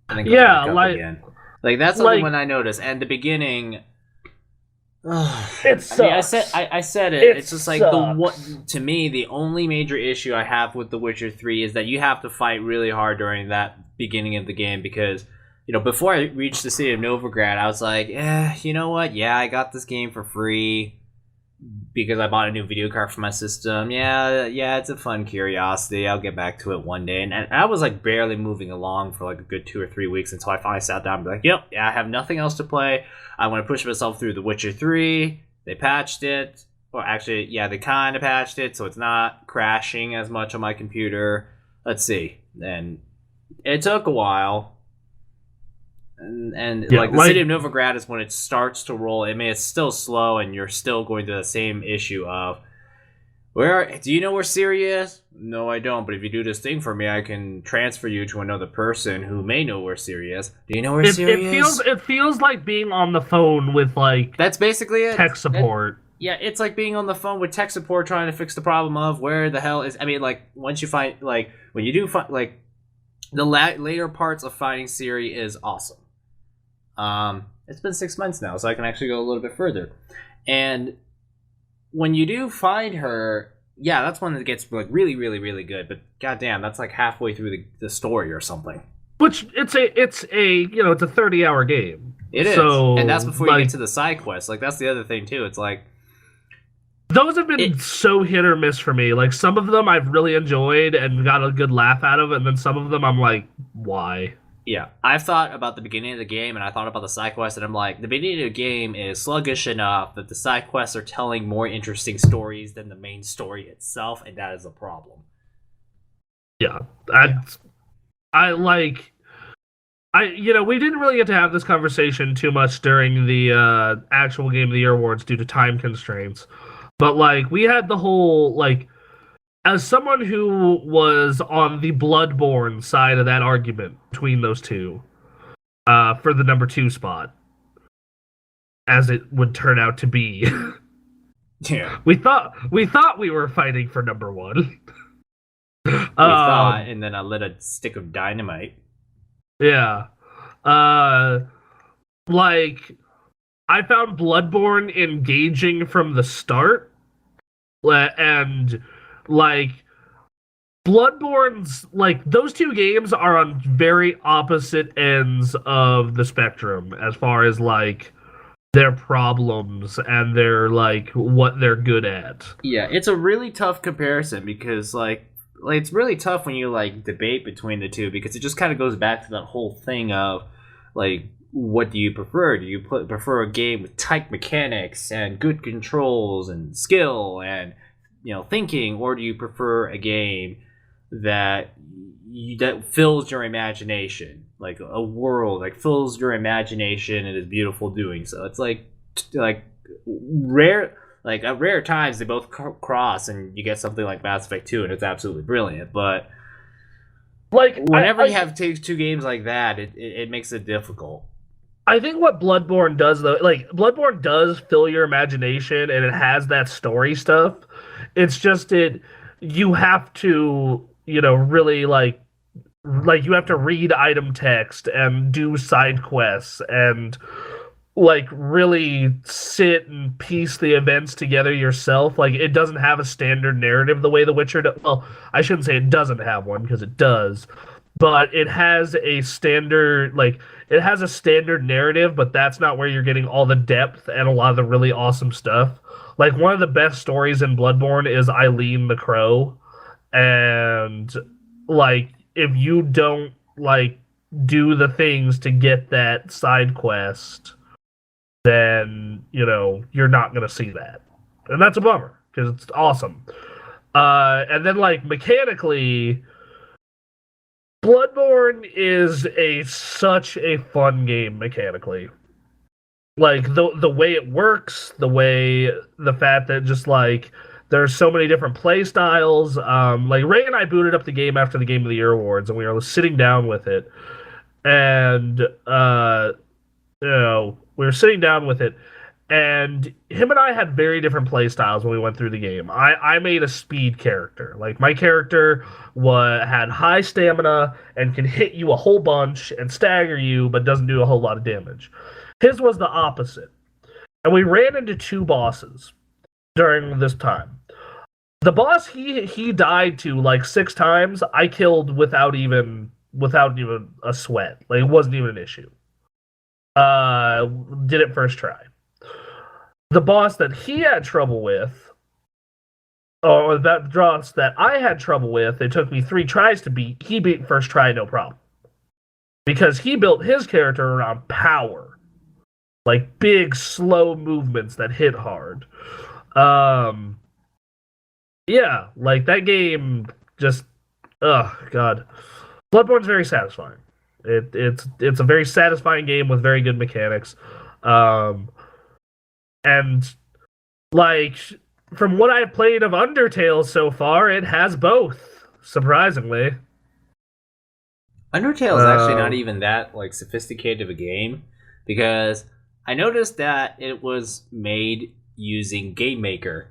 And then again. Like that's something when I noticed. And the beginning, it sucks. I said it. It's just like to me, the only major issue I have with The Witcher 3 is that you have to fight really hard during that beginning of the game because, before I reached the city of Novigrad, I was like, you know what? Yeah, I got this game for free because I bought a new video card for my system. Yeah, it's a fun curiosity. I'll get back to it one day. And I was like barely moving along for like a good 2 or 3 weeks until I finally sat down and be like, yep, I have nothing else to play. I want to push myself through The Witcher 3. They patched it. or actually, yeah, they kind of patched it, so it's not crashing as much on my computer. Let's see. And it took a while. And Yeah, like the city of Novigrad is when it starts to roll. I mean, it's still slow, and you're still going to the same issue of do you know where Siri is? No, I don't. But if you do this thing for me, I can transfer you to another person who may know where Siri is. Do you know where Siri is? It feels like being on the phone with like that's basically it. Tech support. Yeah, it's like being on the phone with tech support trying to fix the problem of where the hell is. I mean, like once you find like when you do find like the later parts of finding Siri is awesome. It's been 6 months now, so I can actually go a little bit further. And when you do find her, yeah, that's when it gets like really, really, really good. But goddamn, that's like halfway through the story or something. Which it's a it's a 30-hour game. It is, and that's before you get to the side quests. Like that's the other thing too. It's like those have been so hit or miss for me. Like some of them I've really enjoyed and got a good laugh out of, and then some of them I'm like, why? Yeah, I've thought about the beginning of the game, and I thought about the side quests, and I'm like, the beginning of the game is sluggish enough that the side quests are telling more interesting stories than the main story itself, and that is a problem. Yeah, we didn't really get to have this conversation too much during the actual Game of the Year awards due to time constraints, but like we had the whole like. As someone who was on the Bloodborne side of that argument between those two, for the number 2 spot, as it would turn out to be, yeah, we thought we were fighting for number 1. We thought, and then I lit a stick of dynamite. Yeah, like I found Bloodborne engaging from the start, and. Like, Bloodborne's, like, those two games are on very opposite ends of the spectrum as far as, like, their problems and their, like, what they're good at. Yeah, it's a really tough comparison because, like it's really tough when you, like, debate between the two because it just kind of goes back to that whole thing of, like, what do you prefer? Do you prefer a game with tight mechanics and good controls and skill and thinking, or do you prefer a game that fills your imagination, like a world like fills your imagination and is beautiful doing so? It's like rare, like at rare times they both cross, and you get something like Mass Effect 2, and it's absolutely brilliant. But like whenever you have two games like that, it makes it difficult. I think what Bloodborne does, though, like Bloodborne does fill your imagination, and it has that story stuff. It's just you have to, really like you have to read item text and do side quests and like really sit and piece the events together yourself. Like it doesn't have a standard narrative the way The Witcher does. Well, I shouldn't say it doesn't have one because it does, but it has a standard narrative, but that's not where you're getting all the depth and a lot of the really awesome stuff. Like, one of the best stories in Bloodborne is Eileen the Crow. And, like, if you don't, like, do the things to get that side quest, then, you're not going to see that. And that's a bummer, because it's awesome. And then, like, mechanically, Bloodborne is such a fun game mechanically. Like the way it works, the fact that just like there's so many different play styles. Like Ray and I booted up the game after the Game of the Year awards, and we were sitting down with it, and we were sitting down with it, and him and I had very different play styles when we went through the game. I made a speed character. Like my character had high stamina and can hit you a whole bunch and stagger you, but doesn't do a whole lot of damage. His was the opposite. And we ran into 2 bosses during this time. The boss he died to like 6 times, I killed without even a sweat. Like it wasn't even an issue. Did it first try. The boss that he had trouble with, or that boss that I had trouble with, it took me 3 tries to beat. He beat first try, no problem. Because he built his character around power. Like big, slow movements that hit hard. Um, yeah, like that game just, oh god, Bloodborne's very satisfying. It's a very satisfying game with very good mechanics, um, and like from what I've played of Undertale so far, it has both. Surprisingly, Undertale is actually not even that like sophisticated of a game because I noticed that it was made using Game Maker.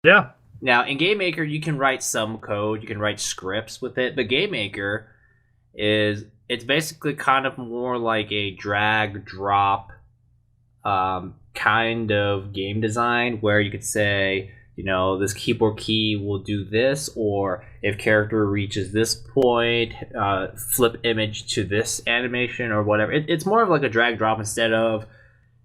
yeah. Now, in Game Maker, you can write some code, you can write scripts with it, but Game Maker it's basically kind of more like a drag drop kind of game design where you could say, you know, this keyboard key will do this, or if character reaches this point, flip image to this animation or whatever. It's more of like a drag drop instead of,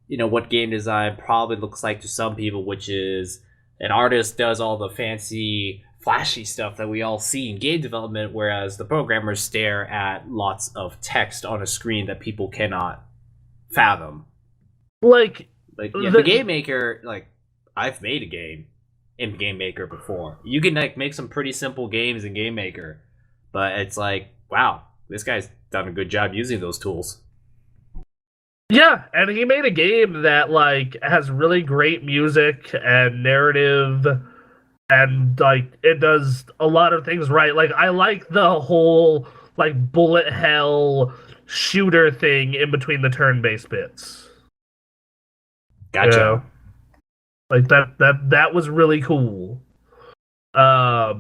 you know, what game design probably looks like to some people, which is an artist does all the fancy flashy stuff that we all see in game development, whereas the programmers stare at lots of text on a screen that people cannot fathom. Like yeah, the Game Maker, like, I've made a game in Game Maker before. You can like make some pretty simple games in Game Maker, but it's like, wow, this guy's done a good job using those tools. Yeah, and he made a game that like has really great music and narrative, and like it does a lot of things right. Like I like the whole like bullet hell shooter thing in between the turn-based bits. Gotcha. You know? Like that was really cool. I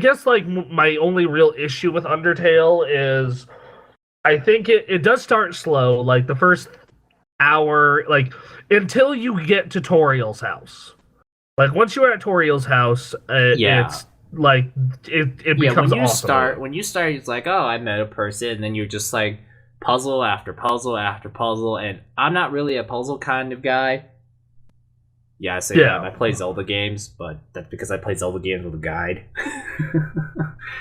guess like my only real issue with Undertale is I think it does start slow, like the first hour, like until you get to Toriel's house. Like once you're at Toriel's house, it's like it becomes awesome. When you start, it's like, oh, I met a person, and then you're just like puzzle after puzzle after puzzle, and I'm not really a puzzle kind of guy. Yeah, I say that. I play Zelda games, but that's because I play Zelda games with a guide.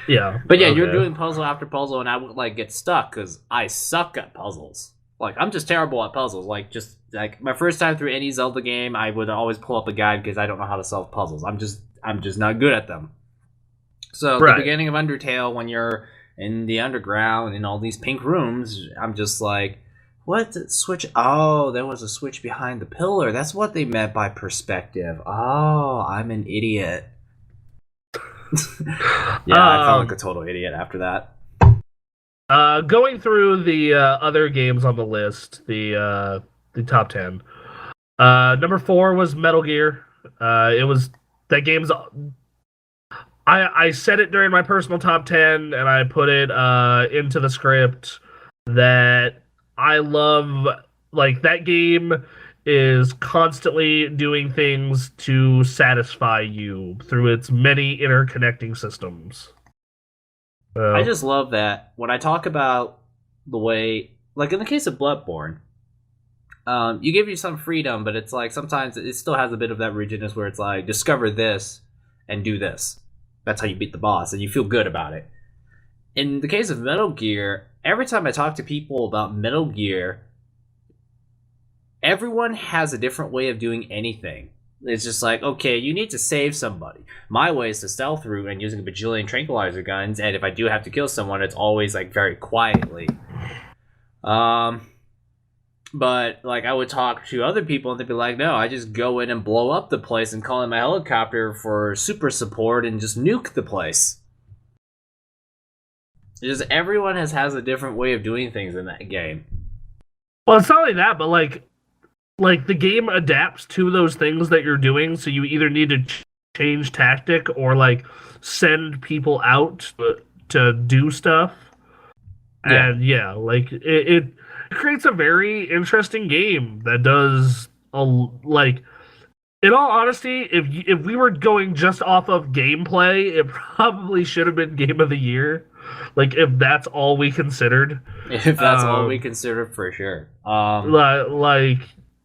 Yeah. But yeah, you're doing puzzle after puzzle, and I would like get stuck because I suck at puzzles. Like, I'm just terrible at puzzles. Like, just like my first time through any Zelda game, I would always pull up a guide because I don't know how to solve puzzles. I'm just not good at them. So the beginning of Undertale, when you're in the underground in all these pink rooms, I'm just like, what switch? Oh, there was a switch behind the pillar. That's what they meant by perspective. Oh, I'm an idiot. I felt like a total idiot after that. Going through the other games on the list, the top 10. Number 4 was Metal Gear. It was that game's. I said it during my personal top 10, and I put it into the script that I love. Like that game is constantly doing things to satisfy you through its many interconnecting systems. I just love that when I talk about the way, like in the case of Bloodborne, you give you some freedom, but it's like sometimes it still has a bit of that rigidness where it's like, discover this and do this. That's how you beat the boss, and you feel good about it. In the case of Metal Gear, every time I talk to people about Metal Gear, everyone has a different way of doing anything. It's just like, okay, you need to save somebody. My way is to stealth through and using a bajillion tranquilizer guns, and if I do have to kill someone, it's always like very quietly. But like I would talk to other people and they'd be like, no, I just go in and blow up the place and call in my helicopter for super support and just nuke the place. It's just everyone has a different way of doing things in that game. Well, it's not only that, but like the game adapts to those things that you're doing, so you either need to change tactic or like send people out to do stuff. Yeah. And yeah, like it creates a very interesting game that does like. In all honesty, if we were going just off of gameplay, it probably should have been Game of the Year. Like if that's all we considered. If that's all we considered, for sure.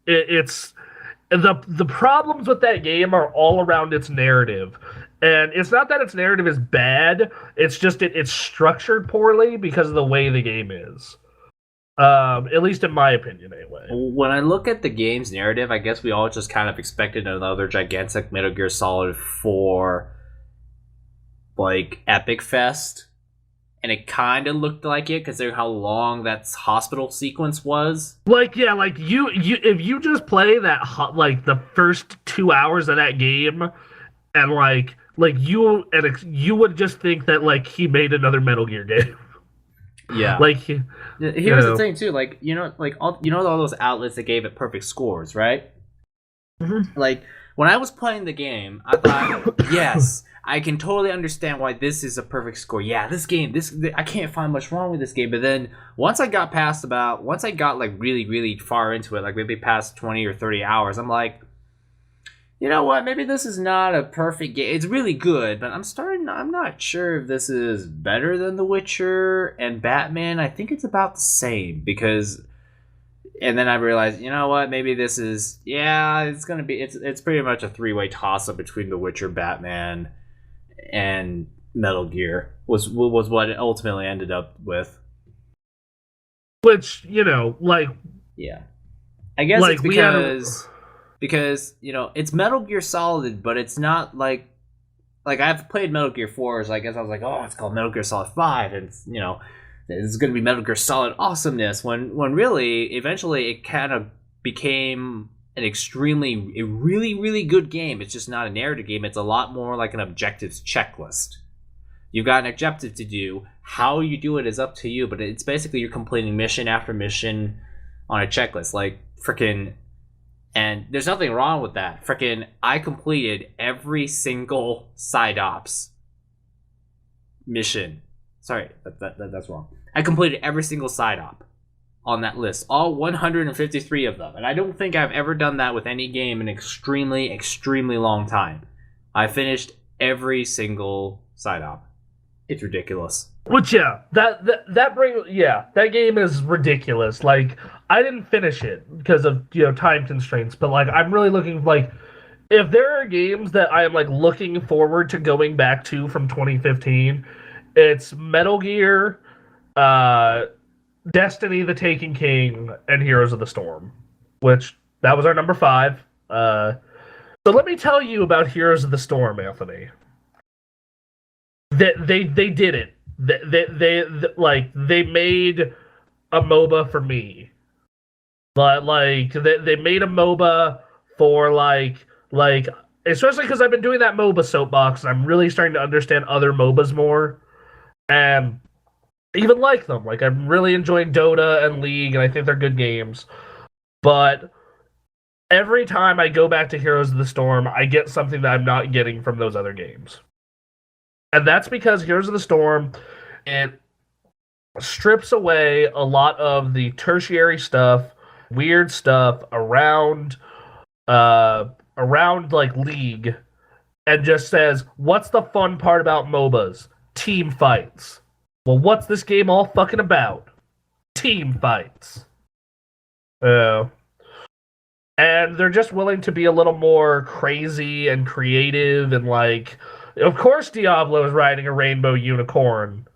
It's the problems with that game are all around its narrative. And it's not that its narrative is bad, it's just it's structured poorly because of the way the game is. At least in my opinion, anyway. When I look at the game's narrative, I guess we all just kind of expected another gigantic Metal Gear Solid 4, like, Epic Fest. And it kind of looked like it, considering how long that hospital sequence was. Like, yeah, like, you if you just play that, like, the first 2 hours of that game, and, like you would just think that, like, he made another Metal Gear game. Yeah. Like, here's the thing too, like, all those outlets that gave it perfect scores, right? Mm-hmm. Like, when I was playing the game, I thought, yes, I can totally understand why this is a perfect score. Yeah, this game, I can't find much wrong with this game. But then once I got like really, really far into it, like maybe past 20 or 30 hours, I'm like, you know what? Maybe this is not a perfect game. It's really good, but I'm not sure if this is better than The Witcher and Batman. I think it's about the same and then I realized, you know what? Maybe this is, it's pretty much a three-way toss-up between The Witcher, Batman, and Metal Gear was what it ultimately ended up with. Which, like... Yeah. I guess like it's because, it's Metal Gear Solid, but it's not like I've played Metal Gear 4, so I guess I was like, oh, it's called Metal Gear Solid 5, and it's, it's going to be Metal Gear Solid awesomeness, when really, eventually, it kind of became a really, really good game. It's just not a narrative game. It's a lot more like an objectives checklist. You've got an objective to do. How you do it is up to you, but it's basically you're completing mission after mission on a checklist. Like, freaking... And there's nothing wrong with that. Freaking, I completed every single side ops mission. Sorry, that's wrong. I completed every single side op on that list. All 153 of them. And I don't think I've ever done that with any game in extremely, extremely long time. I finished every single side op. It's ridiculous. Which, yeah, that game is ridiculous. Like, I didn't finish it because of, time constraints, but, like, I'm really looking, like, if there are games that I am, like, looking forward to going back to from 2015, it's Metal Gear, Destiny, The Taken King, and Heroes of the Storm, which, that was our number 5. So let me tell you about Heroes of the Storm, Anthony. They did it. They made a MOBA for me. But they made a MOBA for like especially because I've been doing that MOBA soapbox, and I'm really starting to understand other MOBAs more, and even like them. Like, I'm really enjoying Dota and League, and I think they're good games. But every time I go back to Heroes of the Storm, I get something that I'm not getting from those other games. And that's because Heroes of the Storm, it strips away a lot of the tertiary stuff, weird stuff around like League, and just says, what's the fun part about MOBAs? Team fights. Well, what's this game all fucking about? Team fights. And they're just willing to be a little more crazy and creative, and like, of course Diablo is riding a rainbow unicorn.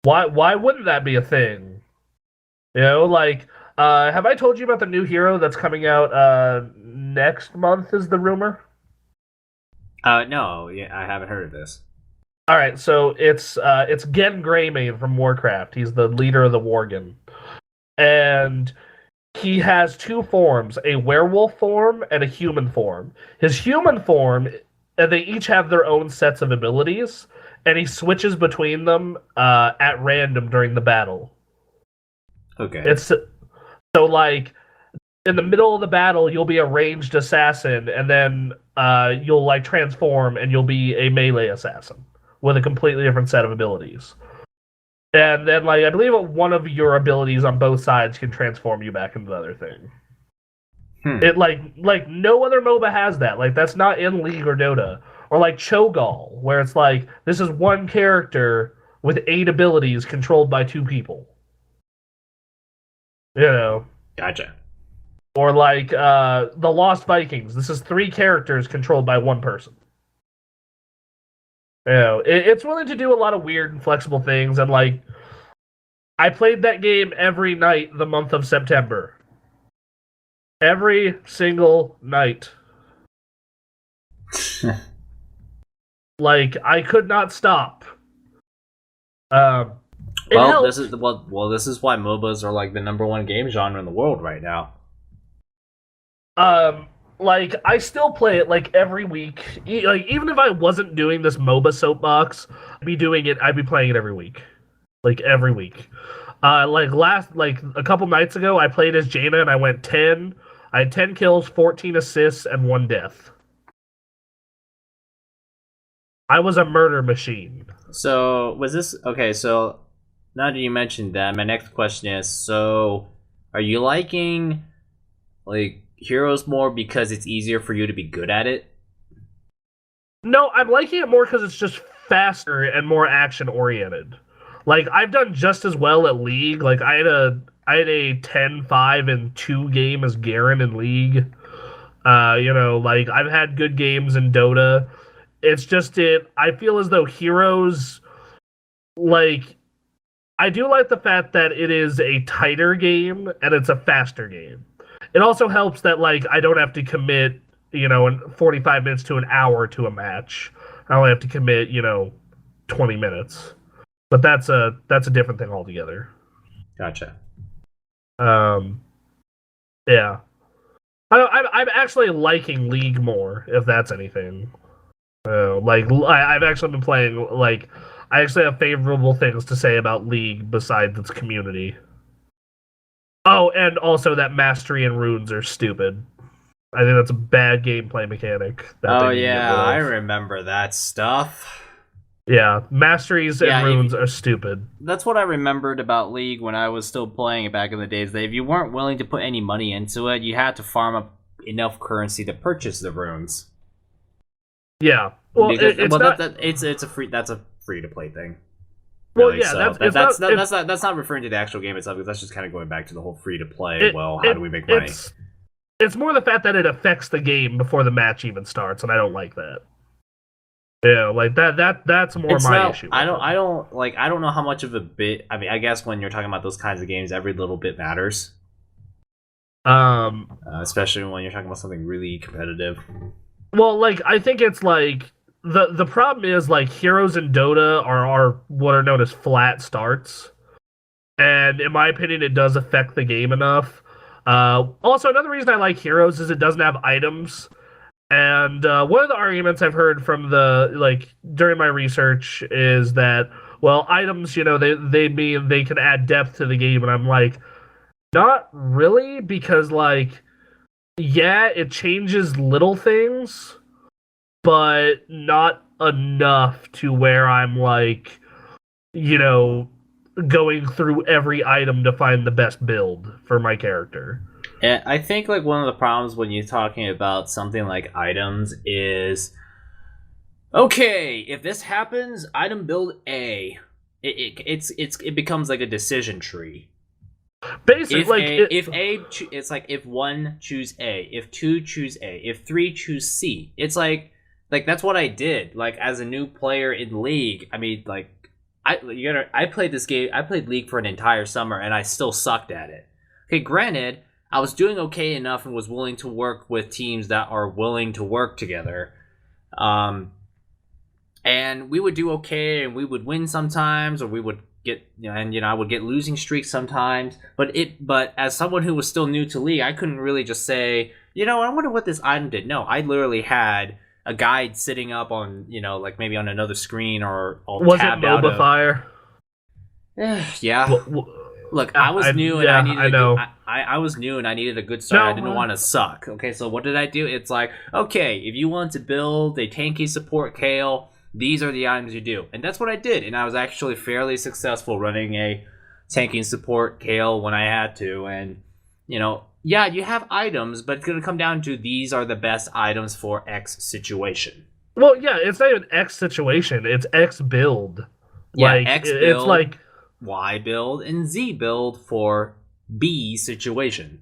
Why wouldn't that be a thing? Like, have I told you about the new hero that's coming out next month, is the rumor? No, yeah, I haven't heard of this. Alright, so it's Gen Greymane from Warcraft. He's the leader of the Worgen. And he has 2 forms, a werewolf form and a human form. His human form, and they each have their own sets of abilities, and he switches between them at random during the battle. Okay. It's so, like, in the middle of the battle, you'll be a ranged assassin, and then you'll, like, transform, and you'll be a melee assassin with a completely different set of abilities. And then, like, I believe one of your abilities on both sides can transform you back into the other thing. It like no other MOBA has that. Like, that's not in League or Dota. Or like Cho'Gall, where it's like, this is one character with 8 abilities controlled by 2 people. Gotcha. Or like the Lost Vikings. This is 3 characters controlled by 1 person. It's willing to do a lot of weird and flexible things, and like, I played that game every night the month of September. Every single night. Like, I could not stop. It Well, helped. this is why MOBAs are like the number one game genre in the world right now. Like, I still play it like every week. Like, even if I wasn't doing this MOBA soapbox, I'd be playing it every week. Like every week. Like a couple nights ago, I played as Jaina and I went 10. I had 10 kills, 14 assists, and 1 death. I was a murder machine. So was this okay? So now that you mentioned that, my next question is: so are you liking like Heroes more because it's easier for you to be good at it? No, I'm liking it more because it's just faster and more action oriented. Like, I've done just as well at League. Like, I had a 10-5 and 2 game as Garen in League. Like, I've had good games in Dota. It's just I feel as though Heroes, like, I do like the fact that it is a tighter game and it's a faster game. It also helps that, like, I don't have to commit, in 45 minutes to an hour to a match. I only have to commit, 20 minutes. But that's a different thing altogether. Gotcha. Yeah. I'm actually liking League more, if that's anything. I've actually been playing, like, I actually have favorable things to say about League besides its community. Oh, and also that mastery and runes are stupid. I think that's a bad gameplay mechanic. Oh yeah, I remember that stuff. Yeah, masteries and runes are stupid. That's what I remembered about League when I was still playing it back in the days. That if you weren't willing to put any money into it, you had to farm up enough currency to purchase the runes. Yeah, well, it's a free to play thing. Really. Well, yeah, that's not referring to the actual game itself, because that's just kind of going back to the whole free to play. How do we make money? It's more the fact that it affects the game before the match even starts, and I don't like that. Yeah, like that's more my issue. I don't know how much of a bit. I mean, I guess when you're talking about those kinds of games, every little bit matters. Especially when you're talking about something really competitive. Well, like, I think it's like the problem is, like, Heroes in Dota are what are known as flat starts, and in my opinion, it does affect the game enough. Also, another reason I like Heroes is it doesn't have items. And one of the arguments I've heard from during my research is that, well, items, they mean they can add depth to the game, and I'm like, not really, because, like, yeah, it changes little things, but not enough to where I'm like, going through every item to find the best build for my character. And I think, like, one of the problems when you're talking about something like items is, okay, if this happens, item build A. It becomes like a decision tree. Basically, it's like if 1 choose A, if 2 choose A, if 3 choose C. It's like that's what I did. Like, as a new player in League, I mean, like, I played this game. I played League for an entire summer, and I still sucked at it. Okay, granted, I was doing okay enough and was willing to work with teams that are willing to work together. And we would do okay, and we would win sometimes, or we would get, I would get losing streaks sometimes. But as someone who was still new to League, I couldn't really just say, I wonder what this item did. No, I literally had a guide sitting up on, like maybe on another screen or all tabbed out. Was it MOBA Fire? Yeah. Look, I was new and I was new and I needed a good start. I didn't want to suck. Okay, so what did I do? It's like, okay, if you want to build a tanky support Kale, these are the items you do. And that's what I did. And I was actually fairly successful running a tanking support Kale when I had to. And, yeah, you have items, but it's going to come down to these are the best items for X situation. Well, yeah, it's not even X situation. It's X build. Yeah, like, X build. It's like Y build and Z build for B situation.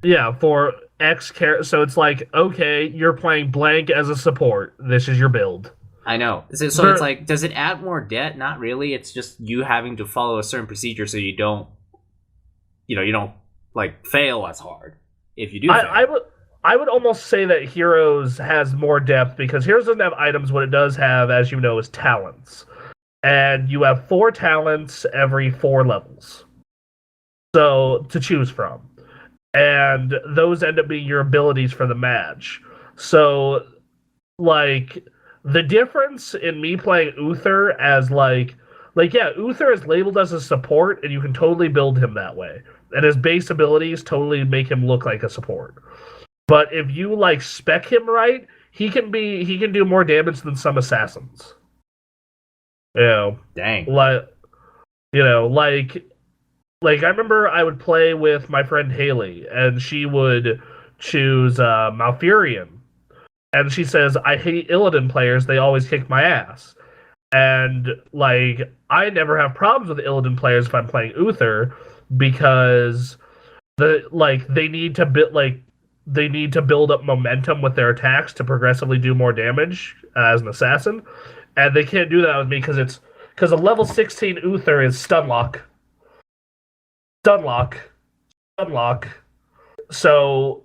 Yeah, for X character. So it's like, okay, you're playing blank as a support. This is your build. I know. So it's like, does it add more debt? Not really. It's just you having to follow a certain procedure so you don't, like fail as hard if you do. I would almost say that Heroes has more depth because Heroes doesn't have items. What it does have, as you know, is talents, and you have 4 talents every 4 levels, so to choose from, and those end up being your abilities for the match. So, like, the difference in me playing Uther as Uther is labeled as a support, and you can totally build him that way, and his base abilities totally make him look like a support. But if you spec him right, he can do more damage than some assassins. Dang. Like I remember I would play with my friend Haley, and she would choose Malfurion, and she says, "I hate Illidan players; they always kick my ass." And I never have problems with Illidan players if I'm playing Uther because they need to build up momentum with their attacks to progressively do more damage as an assassin, and they can't do that with me because a level 16 Uther is stunlock. So,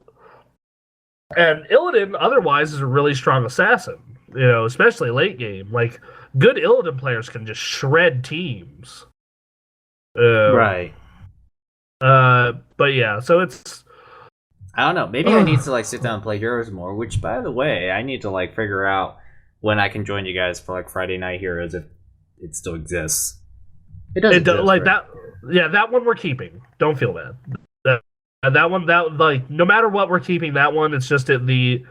and Illidan otherwise is a really strong assassin, especially late game. Good Illidan players can just shred teams. Right. But yeah, so it's. I don't know. Maybe I need to sit down and play Heroes more. Which, by the way, I need to figure out when I can join you guys for Friday Night Heroes if it still exists. It does. Right? That. Yeah, that one we're keeping. Don't feel bad. That one, no matter what, we're keeping that one. It's just at the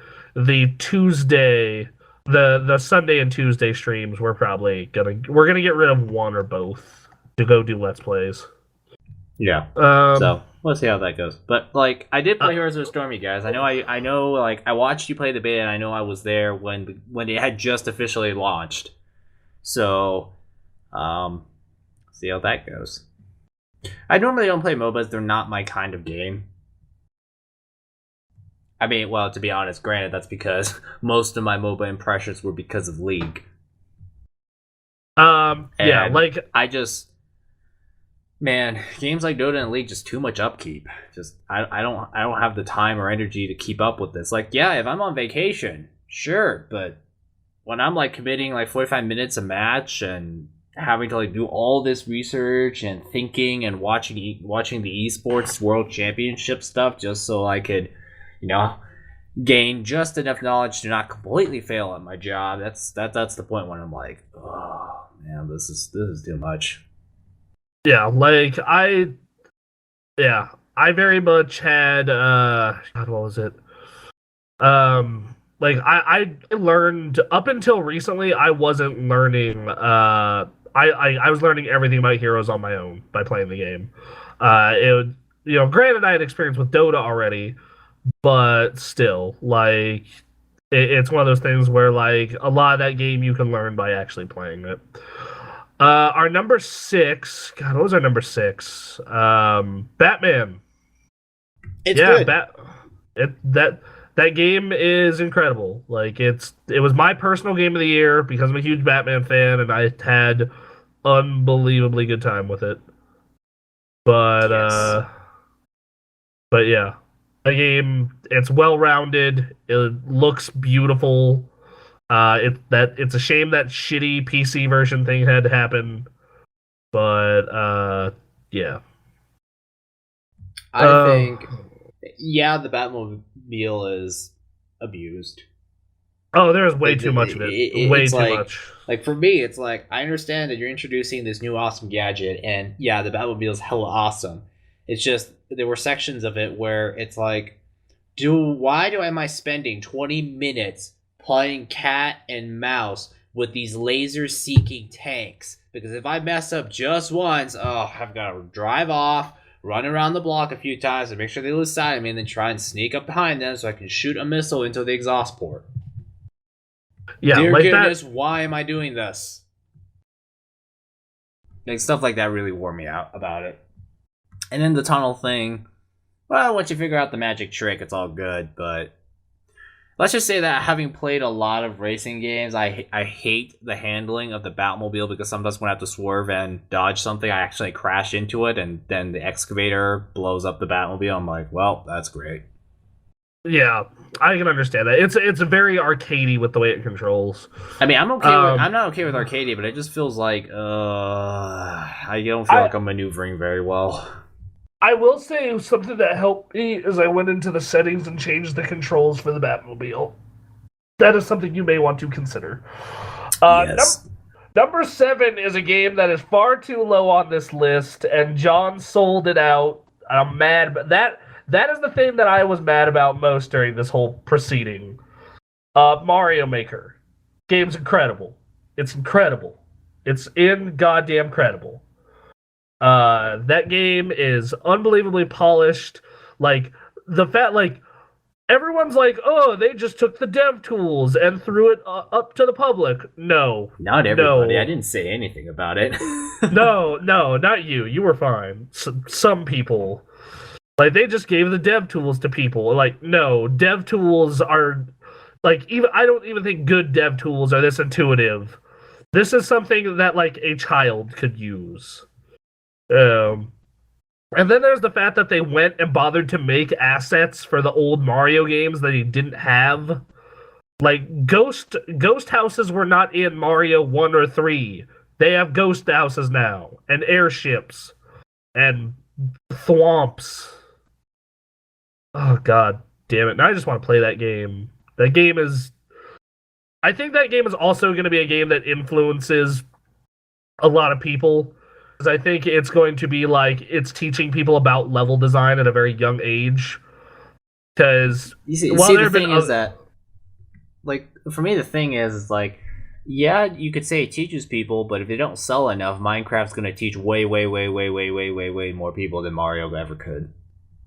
Tuesday, the Sunday and Tuesday streams. We're gonna get rid of one or both to go do Let's Plays. Yeah. So we'll see how that goes. But I did play Heroes of the Storm, you guys. I know. I watched you play the beta, and I know I was there when it had just officially launched. So, see how that goes. I normally don't play MOBAs. They're not my kind of game. I mean, well, to be honest, granted, that's because most of my MOBA impressions were because of League. Man, games like Dota and League, just too much upkeep. Just I don't have the time or energy to keep up with this. If I'm on vacation, sure, but when I'm committing 45 minutes a match and having to do all this research and thinking and watching the esports world championship stuff just so I could, gain just enough knowledge to not completely fail at my job. That's the point when I'm oh man, this is too much. Yeah, I very much had God, what was it? I learned up until recently I wasn't learning I was learning everything about Heroes on my own by playing the game. Granted I had experience with Dota already, but still, it's one of those things where a lot of that game you can learn by actually playing it. Our number 6, God, what was our number 6? Batman. It's good. That game is incredible. It was my personal game of the year because I'm a huge Batman fan, and I had unbelievably good time with it. But yes. But yeah, the game, it's well rounded. It looks beautiful. It's a shame that shitty PC version thing had to happen. But yeah. I think the Batmobile is abused. Oh, there's way too much of it. Way too much. For me, it's I understand that you're introducing this new awesome gadget, and the Batmobile is hella awesome. It's just there were sections of it where it's why am I spending 20 minutes playing cat and mouse with these laser-seeking tanks? Because if I mess up just once, I've got to drive off, run around the block a few times to make sure they lose sight of me, and then try and sneak up behind them so I can shoot a missile into the exhaust port. Yeah, dear goodness, why am I doing this? Stuff like that really wore me out about it. And then the tunnel thing, well, once you figure out the magic trick, it's all good, but let's just say that having played a lot of racing games, I hate the handling of the Batmobile because sometimes when I have to swerve and dodge something, I actually crash into it, and then the excavator blows up the Batmobile. I'm like, well, that's great. Yeah, I can understand that. It's very arcadey with the way it controls. I mean, I'm okay. I'm not okay with arcadey, but it just feels like I don't feel like I'm maneuvering very well. I will say something that helped me is I went into the settings and changed the controls for the Batmobile. That is something you may want to consider. Yes. Number 7 is a game that is far too low on this list, and John sold it out. I'm mad, but that is the thing that I was mad about most during this whole proceeding. Mario Maker. Game's incredible. It's incredible. It's goddamn credible. That game is unbelievably polished. Like, the fact, like, everyone's like, oh, they just took the dev tools and threw it up to the public. No. Not everybody. No. I didn't say anything about it. No, not you. You were fine. Some people. Like, they just gave the dev tools to people. Like, no, dev tools are, like, even I don't even think good dev tools are this intuitive. This is something that, like, a child could use. And then there's the fact that they went and bothered to make assets for the old Mario games that he didn't have. Like, ghost houses were not in Mario 1 or 3. They have ghost houses now, and airships, and thwomps. Oh, god damn it. Now I just want to play that game. That game is... I think that game is also going to be a game that influences a lot of people. Because I think it's going to be like, it's teaching people about level design at a very young age. Because... the thing is that... Like, for me, the thing is, like... Yeah, you could say it teaches people, but if they don't sell enough, Minecraft's going to teach way more people than Mario ever could.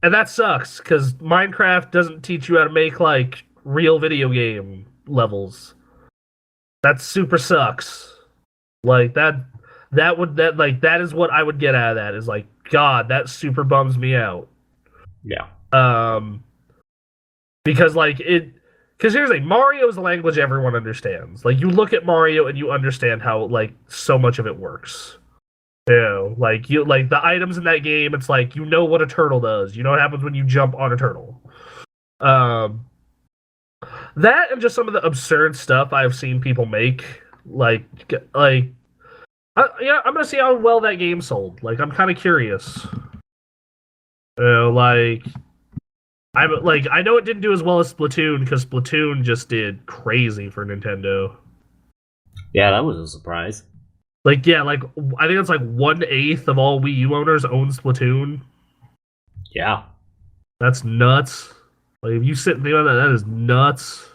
And that sucks, because Minecraft doesn't teach you how to make, like, real video game levels. That super sucks. Like, that is what I would get out of that, is like, God, that super bums me out. Yeah. Because, like, because here's the thing, Mario is a language everyone understands. Like, you look at Mario and you understand how, like, so much of it works. You know, like the items in that game, it's like, you know what a turtle does. You know what happens when you jump on a turtle. That and just some of the absurd stuff I've seen people make. I'm gonna see how well that game sold. Like, I'm kind of curious. I know it didn't do as well as Splatoon, because Splatoon just did crazy for Nintendo. Yeah, that was a surprise. Like, yeah, like, I think it's like 1/8 of all Wii U owners own Splatoon. Yeah. That's nuts. Like, if you sit and think about that, that is nuts.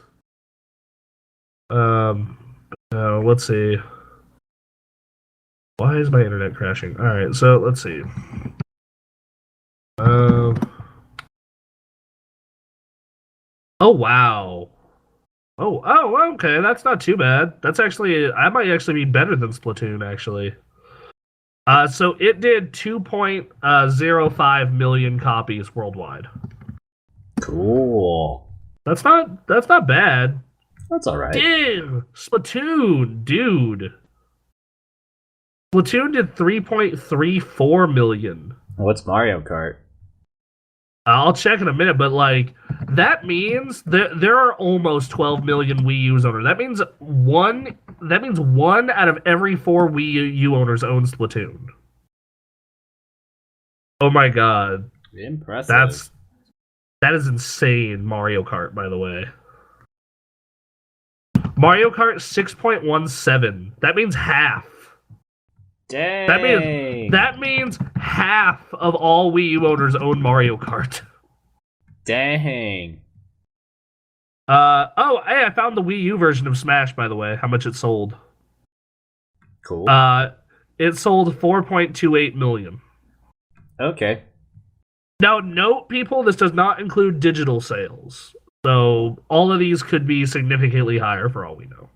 Let's see. Why is my internet crashing? Alright, so, let's see. Oh, wow. Oh, okay, that's not too bad. That's actually, I might actually be better than Splatoon, actually. So it did 2.05 million copies worldwide. Cool. That's not bad. That's alright. Damn, Splatoon, dude. Splatoon did 3.34 million. What's Mario Kart? I'll check in a minute, but like, that means there are almost 12 million Wii U's owners. That means one out of every 4 Wii U owners owns Splatoon. Oh my god. Impressive. That is insane, Mario Kart, by the way. Mario Kart 6.17. That means half. Dang. That means half of all Wii U owners own Mario Kart. Dang. Hey, I found the Wii U version of Smash, by the way, how much it sold. Cool. It sold 4.28 million. Okay. Now, note, people, this does not include digital sales. So, all of these could be significantly higher for all we know.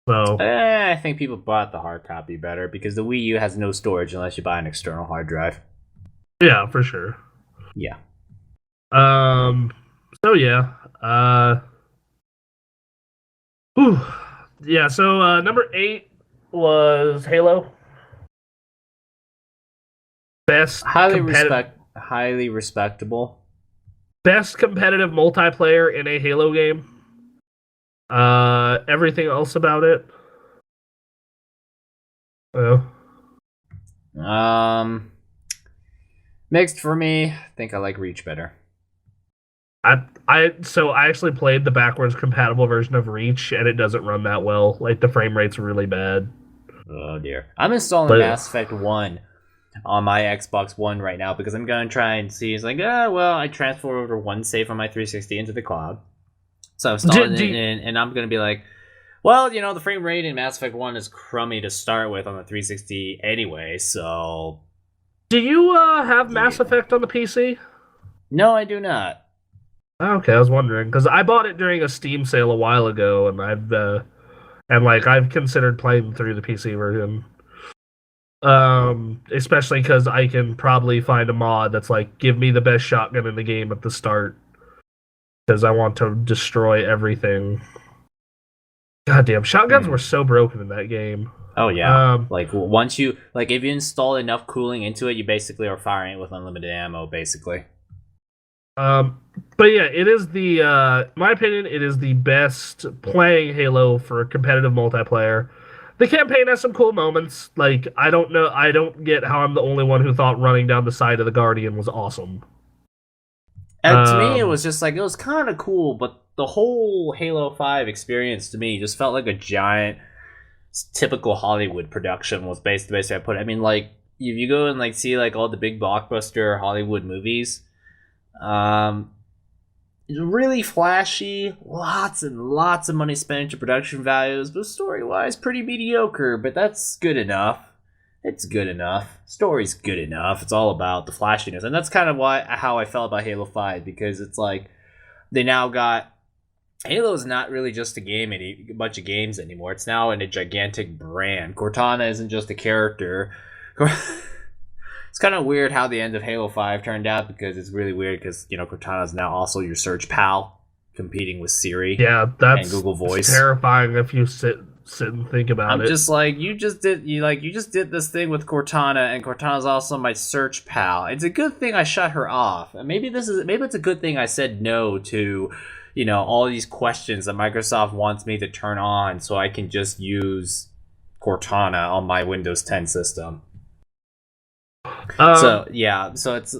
So, I think people bought the hard copy better because the Wii U has no storage unless you buy an external hard drive. Yeah, for sure. Yeah. So yeah. Whew. Yeah, so number 8 was Halo. Best competitive highly respectable. Best competitive multiplayer in a Halo game. Everything else about it. Mixed for me. I think I like Reach better. I actually played the backwards compatible version of Reach, and it doesn't run that well. Like, the frame rate's really bad. Oh dear. I'm installing Mass Effect 1 on my Xbox One right now because I'm gonna try and see. It's like, I transfer over one save from my 360 into the cloud, so I'm installing it in, and I'm gonna be like, well, the frame rate in Mass Effect 1 is crummy to start with on the 360 anyway. So, do you have Mass Effect on the PC? No, I do not. Okay, I was wondering because I bought it during a Steam sale a while ago, and I've considered playing through the PC version. Especially because I can probably find a mod that's like, give me the best shotgun in the game at the start, because I want to destroy everything. Goddamn, shotguns were so broken in that game. Oh yeah, once you if you install enough cooling into it, you basically are firing it with unlimited ammo, basically. But yeah, it is in my opinion, it is the best playing Halo for competitive multiplayer. The campaign has some cool moments. Like, I don't get how I'm the only one who thought running down the side of the Guardian was awesome. And to me, it was just it was kind of cool, but the whole Halo 5 experience to me just felt like a giant, typical Hollywood production was basically I put it. I mean, if you go and see all the big blockbuster Hollywood movies, really flashy, lots and lots of money spent into production values, but story-wise, pretty mediocre, but that's good enough. It's good enough. Story's good enough. It's all about the flashiness, and that's kind of how I felt about Halo 5, because it's they now got... Halo's not really just a bunch of games anymore. It's now in a gigantic brand. Cortana isn't just a character. It's kind of weird how the end of Halo 5 turned out, because it's really weird because, Cortana is now also your search pal, competing with Siri. Yeah, that's and Google Voice. Terrifying if you sit and think about it. I'm just you just did this thing with Cortana, and Cortana's also my search pal. It's a good thing I shut her off. Maybe it's a good thing I said no to, all these questions that Microsoft wants me to turn on, so I can just use Cortana on my Windows 10 system. So it's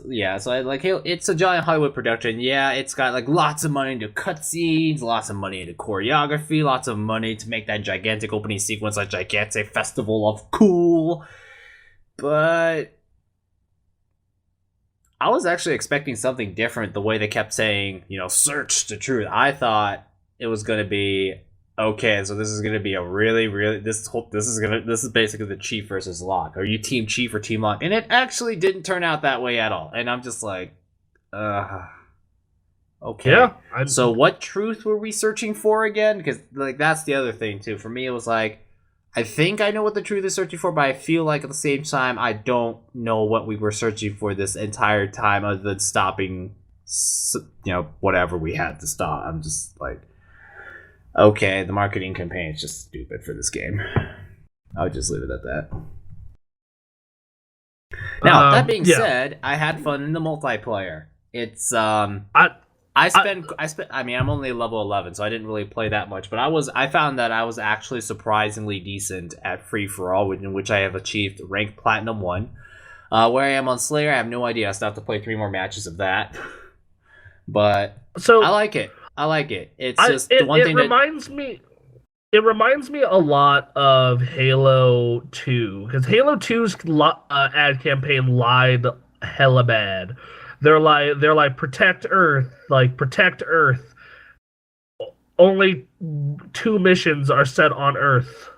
a giant Hollywood production. Yeah, it's got lots of money into cutscenes, lots of money into choreography, lots of money to make that gigantic opening sequence a gigantic festival of cool. But I was actually expecting something different. The way they kept saying, search the truth. I thought it was going to be, okay, so this is going to be a really, really... This is basically the Chief versus Locke. Are you Team Chief or Team Locke? And it actually didn't turn out that way at all. And I'm just okay. Yeah. So what truth were we searching for again? Because, that's the other thing, too. For me, it was I think I know what the truth is searching for, but I feel at the same time, I don't know what we were searching for this entire time other than stopping, whatever we had to stop. I'm just okay, the marketing campaign is just stupid for this game. I would just leave it at that. Now, that being said, I had fun in the multiplayer. It's I'm only level 11, so I didn't really play that much, but I found that I was actually surprisingly decent at Free For All, in which I have achieved rank Platinum 1. Where I am on Slayer, I have no idea. I still have to play 3 more matches of that. But I like it. It's just the one thing It reminds me a lot of Halo 2, because Halo 2's ad campaign lied hella bad. They're like protect Earth, protect Earth. Only 2 missions are set on Earth.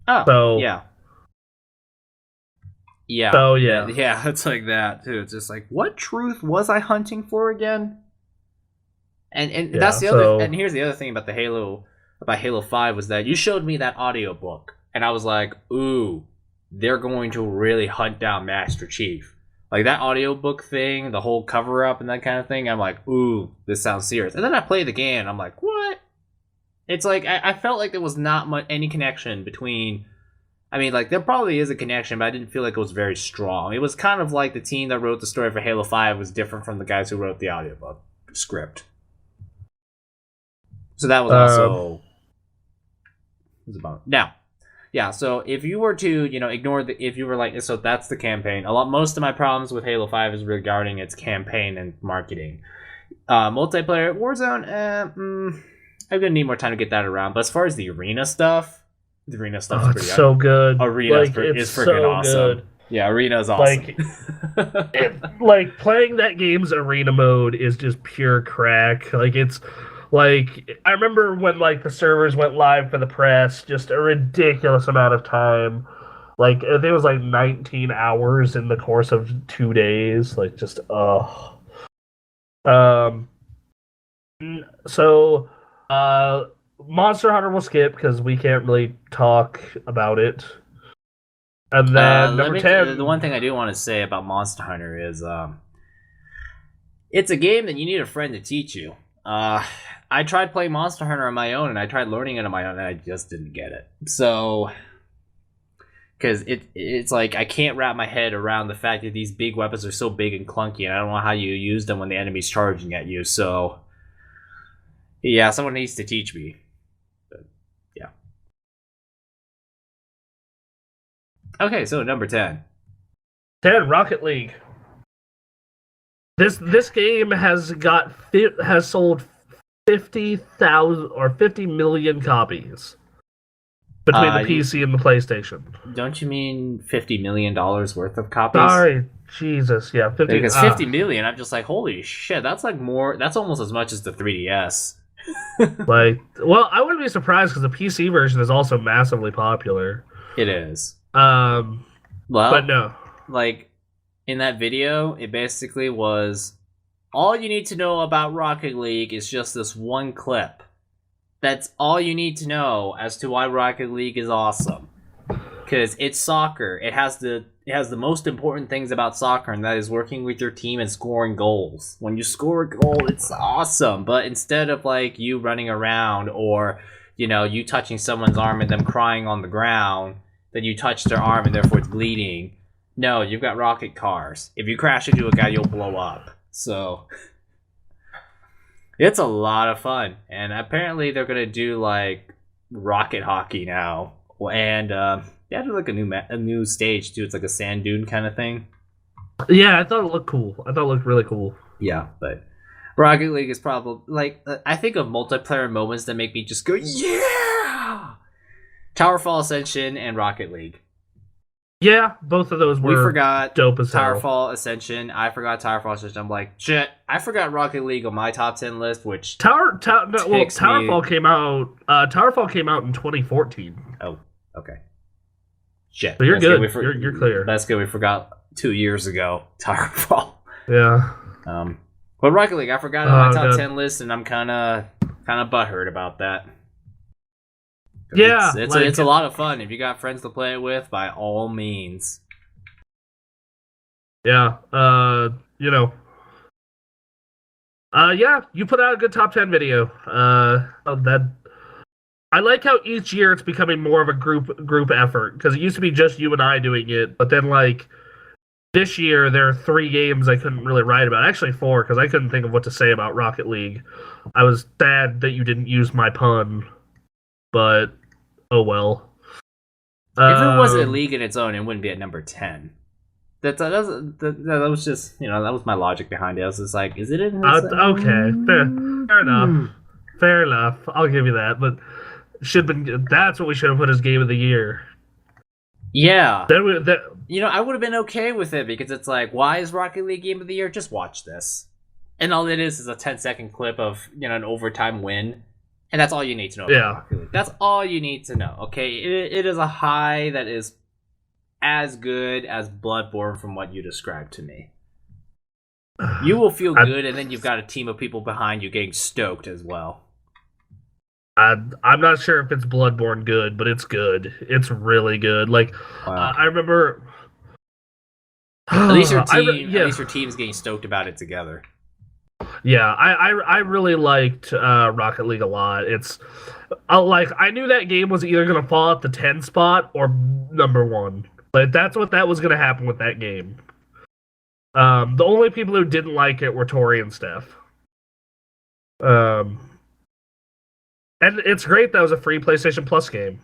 Oh, so, yeah. Yeah. So, yeah. Yeah, it's like that, too. It's just what truth was I hunting for again? And that's the other. And here's the other thing about Halo 5 was that you showed me that audiobook, and I was like, ooh, they're going to really hunt down Master Chief. Like that audiobook thing, the whole cover up and that kind of thing, I'm like, ooh, this sounds serious. And then I play the game and I'm like, what? It's like I felt like there was not much any connection between. I mean, like there probably is a connection, but I didn't feel like it was very strong. It was kind of like the team that wrote the story for Halo 5 was different from the guys who wrote the audiobook script. So that was also now. Yeah, so if you were to, ignore if you were like, so that's the campaign. Most of my problems with Halo 5 is regarding its campaign and marketing. Multiplayer, Warzone, I'm gonna need more time to get that around. But as far as the arena stuff is pretty so good. Arena is freaking awesome. Good. Yeah, Arena is awesome. Like playing that game's arena mode is just pure crack. Like it's like I remember when like the servers went live for the press, just a ridiculous amount of time. Like I think it was like 19 hours in the course of 2 days. Like just So Monster Hunter will skip because we can't really talk about it. And then number 10. The one thing I do want to say about Monster Hunter is it's a game that you need a friend to teach you. I tried playing Monster Hunter on my own, and I tried learning it on my own, and I just didn't get it. So, because it's like I can't wrap my head around the fact that these big weapons are so big and clunky, and I don't know how you use them when the enemy's charging at you. So, yeah, someone needs to teach me. But, yeah. Okay, so number 10. 10, Rocket League. This game has sold 50,000 or 50 million copies between the PC and the PlayStation. Don't you mean $50 million worth of copies? Sorry, Jesus, yeah, 50. Because 50 million, I'm just like, holy shit, that's like more. That's almost as much as the 3DS. Well, I wouldn't be surprised because the PC version is also massively popular. It is. Well, but no, like in that video, it basically was. All you need to know about Rocket League is just this one clip. That's all you need to know as to why Rocket League is awesome. Because it's soccer. It has the most important things about soccer, and that is working with your team and scoring goals. When you score a goal, it's awesome. But instead of like you running around or you touching someone's arm and them crying on the ground, then you touch their arm and therefore it's bleeding. No, you've got rocket cars. If you crash into a guy, you'll blow up. So it's a lot of fun, and apparently they're gonna do like rocket hockey now, and they have like a new stage too. It's like a sand dune kind of thing. Yeah, I thought it looked cool. I thought it looked really cool. Yeah, but Rocket League is probably like I think of multiplayer moments that make me just go yeah. Towerfall Ascension and Rocket League. Yeah, both of those were dope as hell. Towerfall Ascension. I forgot Towerfall Ascension. I'm like, shit. I forgot Rocket League on my top 10 list, which Towerfall came out. Towerfall came out in 2014. Oh, okay. Shit. So you're good. You're clear. That's good. We forgot 2 years ago. Towerfall. Yeah. But Rocket League, I forgot on my top 10 list, and I'm kind of butthurt about that. Yeah, it's a lot of fun. If you got friends to play it with, by all means. Yeah, yeah, you put out a good top 10 video. That I like how each year it's becoming more of a group effort, because it used to be just you and I doing it, but then like this year there are 3 games I couldn't really write about. Actually 4, because I couldn't think of what to say about Rocket League. I was sad that you didn't use my pun, but oh well. If it wasn't a league in its own, it wouldn't be at number 10. That was just, that was my logic behind it. I was just like, is it in this? Okay, fair enough. Fair enough. I'll give you that. But that's what we should have put as game of the year. Yeah. I would have been okay with it, because it's like, why is Rocket League game of the year? Just watch this. And all it is a 10-second clip of, an overtime win. And that's all you need to know about Rocket League. That's all you need to know, okay? It is a high that is as good as Bloodborne from what you described to me. You will feel good, and then you've got a team of people behind you getting stoked as well. I'm not sure if it's Bloodborne good, but it's good. It's really good. Like, wow. I remember... At least your team, at least your team's getting stoked about it together. Yeah, I really liked Rocket League a lot. It's like I knew that game was either gonna fall at the 10 spot or number 1. Like that's what that was gonna happen with that game. The only people who didn't like it were Tori and Steph. And it's great that was a free PlayStation Plus game.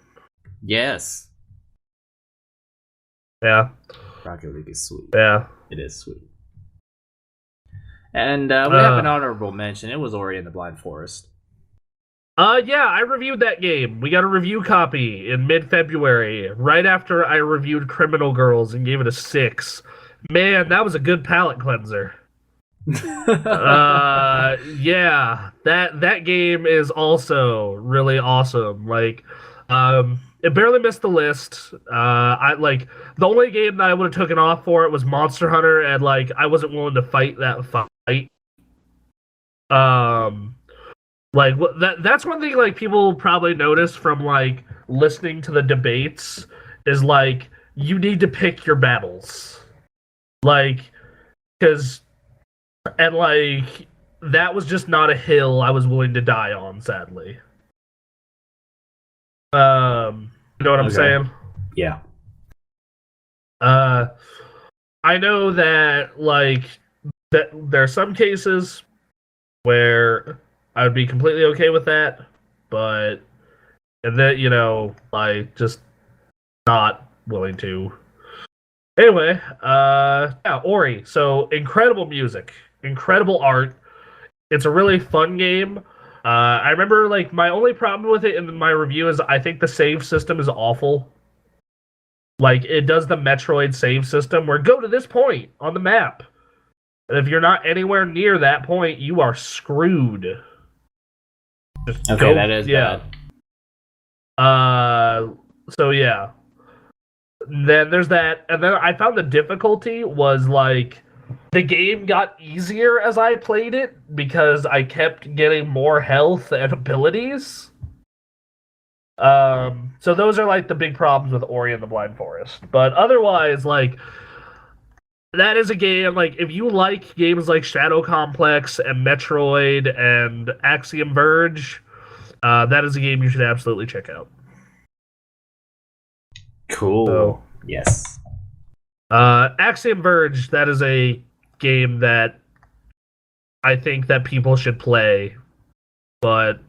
Yes. Yeah. Rocket League is sweet. Yeah. It is sweet. And we have an honorable mention. It was Ori and the Blind Forest. Yeah, I reviewed that game. We got a review copy in mid-February, right after I reviewed Criminal Girls and gave it a 6. Man, that was a good palate cleanser. Yeah, that game is also really awesome. Like, it barely missed the list. I like the only game that I would have taken off for it was Monster Hunter, and like I wasn't willing to fight that fight. Like that's one thing like people probably notice from like listening to the debates is like you need to pick your battles, like because and like that was just not a hill I was willing to die on, sadly. You know what I'm saying? Yeah. I know that like that there are some cases where I would be completely okay with that, but and then like just not willing to. Anyway, yeah, Ori. So incredible music, incredible art. It's a really fun game. I remember like my only problem with it in my review is I think the save system is awful. Like it does the Metroid save system where go to this point on the map. And if you're not anywhere near that point, you are screwed. Just okay, that is bad. So yeah. Then there's that, and then I found the difficulty was like the game got easier as I played it because I kept getting more health and abilities. So those are like the big problems with Ori and the Blind Forest. But otherwise, like that is a game like if you like games like Shadow Complex and Metroid and Axiom Verge, that is a game you should absolutely check out. Cool. So, yes. Axiom Verge, that is a game that I think that people should play, but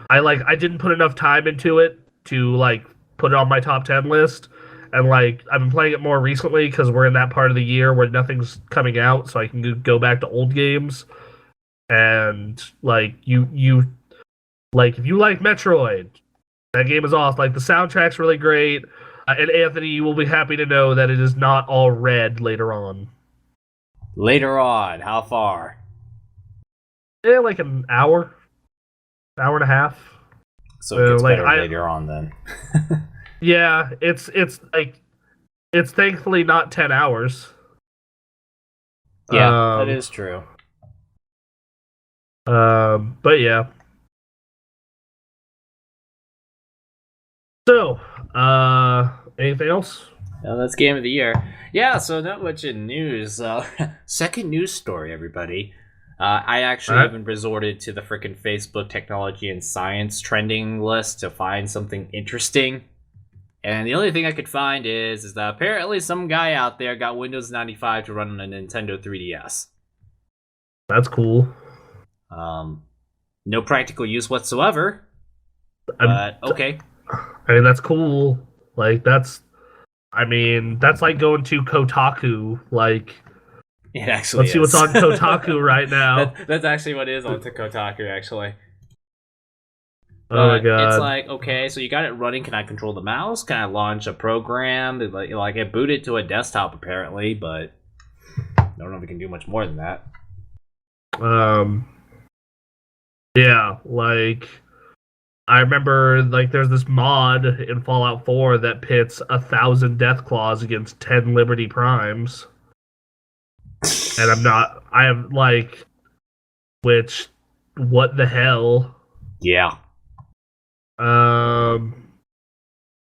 I didn't put enough time into it to like put it on my top 10 list, and like I've been playing it more recently because we're in that part of the year where nothing's coming out, so I can go back to old games. And like you like if you like Metroid, that game is awesome. Like the soundtrack's really great. And Anthony, you will be happy to know that it is not all red later on. Later on, how far? Yeah, like an hour and a half. So it gets better later on then. Yeah, it's like it's thankfully not 10 hours. Yeah, that is true. But yeah. So, anything else? No, that's game of the year. Yeah, so not much in news. Second news story, everybody. I actually even resorted to the freaking Facebook Technology and Science trending list to find something interesting. And the only thing I could find is that apparently some guy out there got Windows 95 to run on a Nintendo 3DS. That's cool. No practical use whatsoever. But okay. I mean, that's cool. Like, that's like going to Kotaku. Like, it actually let's see what's on Kotaku right now. That's actually what is on Kotaku, actually. Oh my god. It's like, okay, so you got it running. Can I control the mouse? Can I launch a program? Like it booted to a desktop, apparently, but I don't know if it can do much more than that. Yeah, like I remember like there's this mod in Fallout 4 that pits 1,000 Deathclaws against 10 Liberty Primes. And I am like, which, what the hell? Yeah.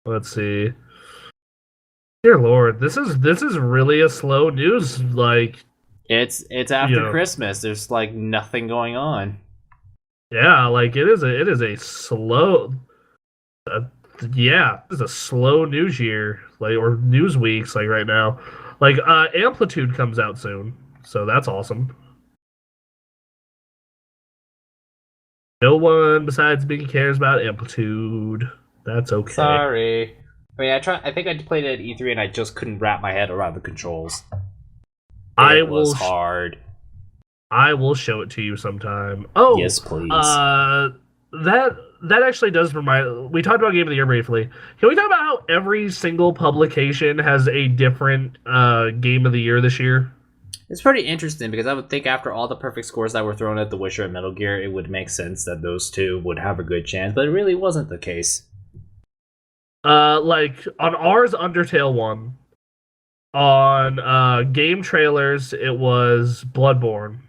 Let's see. Dear Lord, this is really a slow news. Like it's after Christmas. There's like nothing going on. Yeah, like it is a slow. Yeah, it's a slow news year, like or news weeks, like right now. Like Amplitude comes out soon, so that's awesome. No one besides me cares about Amplitude. That's okay. Sorry. I mean, I think I played it at E3 and I just couldn't wrap my head around the controls. It was hard. I will show it to you sometime. Oh, yes, please. That actually does remind. We talked about Game of the Year briefly. Can we talk about how every single publication has a different Game of the Year this year? It's pretty interesting because I would think after all the perfect scores that were thrown at The Witcher and Metal Gear, it would make sense that those two would have a good chance, but it really wasn't the case. Like on ours, Undertale won. On game trailers, it was Bloodborne.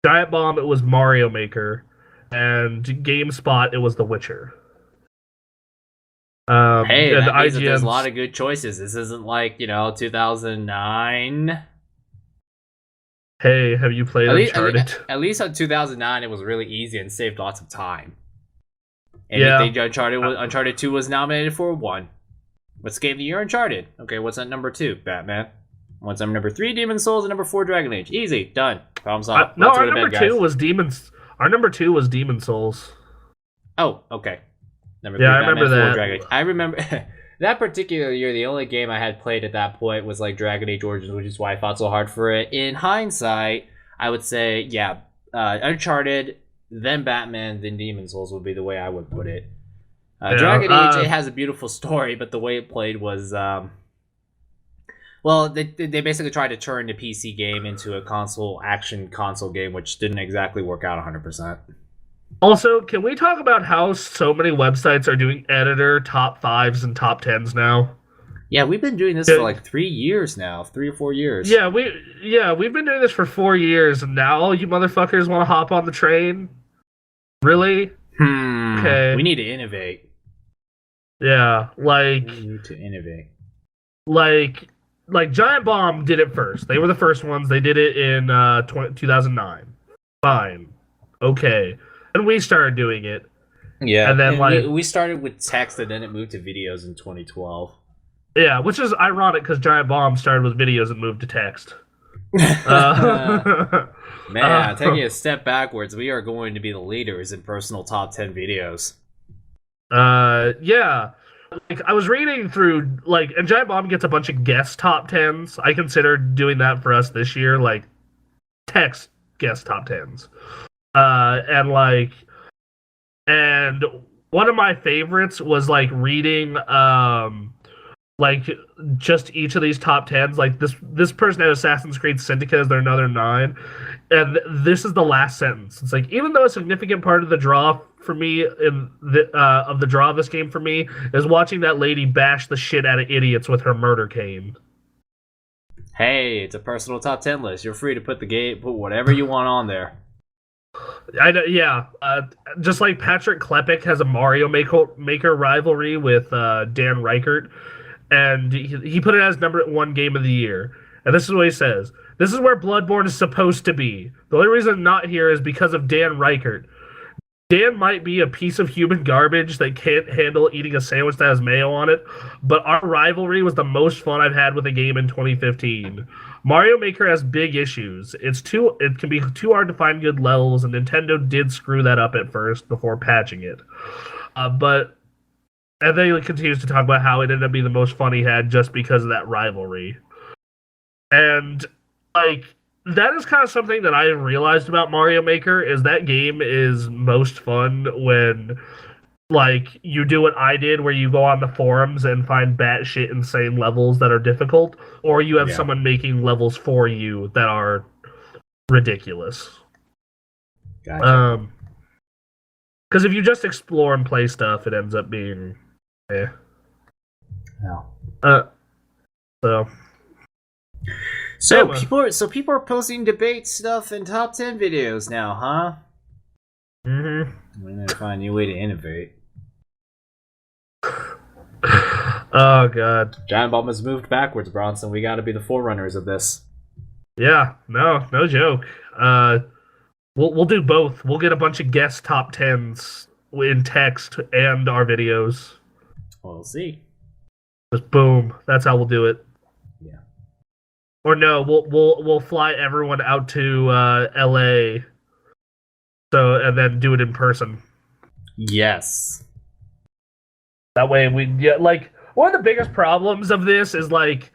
Giant Bomb, it was Mario Maker. And GameSpot, it was The Witcher. Hey, that means that there's a lot of good choices. This isn't like, 2009. Hey, have you played Uncharted? At least on 2009, it was really easy and saved lots of time. And yeah. Uncharted 2 was nominated for 1. What's Game of the Year? Uncharted. Okay, what's at number 2? Batman. What's on number 3? Demon's Souls, and number 4? Dragon Age. Easy, done. Problem solved. No, our number 2 was Demon's. Our number 2 was Demon's Souls. Oh, okay. Number 3, I remember that. Dragon Age. I remember that particular year. The only game I had played at that point was like Dragon Age Origins, which is why I fought so hard for it. In hindsight, I would say, Uncharted, then Batman, then Demon's Souls would be the way I would put it. Dragon Age, it has a beautiful story, but the way it played was, they basically tried to turn the PC game into a action console game, which didn't exactly work out 100%. Also, can we talk about how so many websites are doing editor top 5s and top 10s now? Yeah, we've been doing this for like 3 years now, 3 or 4 years. Yeah, we've been doing this for 4 years, and now all you motherfuckers want to hop on the train? Really? Okay. We need to innovate. Yeah, like we need to innovate. Like Giant Bomb did it first. They were the first ones. They did it in 2009. Fine, okay. And we started doing it. Yeah, and then we started with text, and then it moved to videos in 2012. Yeah, which is ironic because Giant Bomb started with videos and moved to text. Man, taking a step backwards, we are going to be the leaders in personal top 10 videos. Yeah. Like, I was reading through, and Giant Bomb gets a bunch of guest top 10s. I considered doing that for us this year, text guest top 10s. And one of my favorites was, reading, just each of these top 10s. This person at Assassin's Creed Syndicate is their another 9. And this is the last sentence. It's even though a significant part of the draw for me of the draw of this game for me is watching that lady bash the shit out of idiots with her murder cane. Hey, it's a personal top 10 list. You're free to put whatever you want on there. I know, yeah. Just like Patrick Klepek has a Mario Maker rivalry with Dan Reichert, and he put it as number 1 game of the year. And this is what he says. This is where Bloodborne is supposed to be. The only reason I'm not here is because of Dan Reichert. Dan might be a piece of human garbage that can't handle eating a sandwich that has mayo on it, but our rivalry was the most fun I've had with a game in 2015. Mario Maker has big issues. It can be too hard to find good levels, and Nintendo did screw that up at first before patching it. And then he continues to talk about how it ended up being the most fun he had just because of that rivalry. And, that is kind of something that I realized about Mario Maker, is that game is most fun when, you do what I did, where you go on the forums and find batshit insane levels that are difficult, or you have someone making levels for you that are ridiculous. Gotcha. Because if you just explore and play stuff, it ends up being, No. So people are posting debate stuff in top 10 videos now, huh? Mm-hmm. We're gonna find a new way to innovate. Oh god. Giant Bomb has moved backwards, Bronson. We got to be the forerunners of this. Yeah, no joke. We'll do both. We'll get a bunch of guest top tens in text and our videos. We'll see. Just boom. That's how we'll do it. Yeah. Or no, we'll fly everyone out to LA. So and then do it in person. Yes. That way like one of the biggest problems of this is like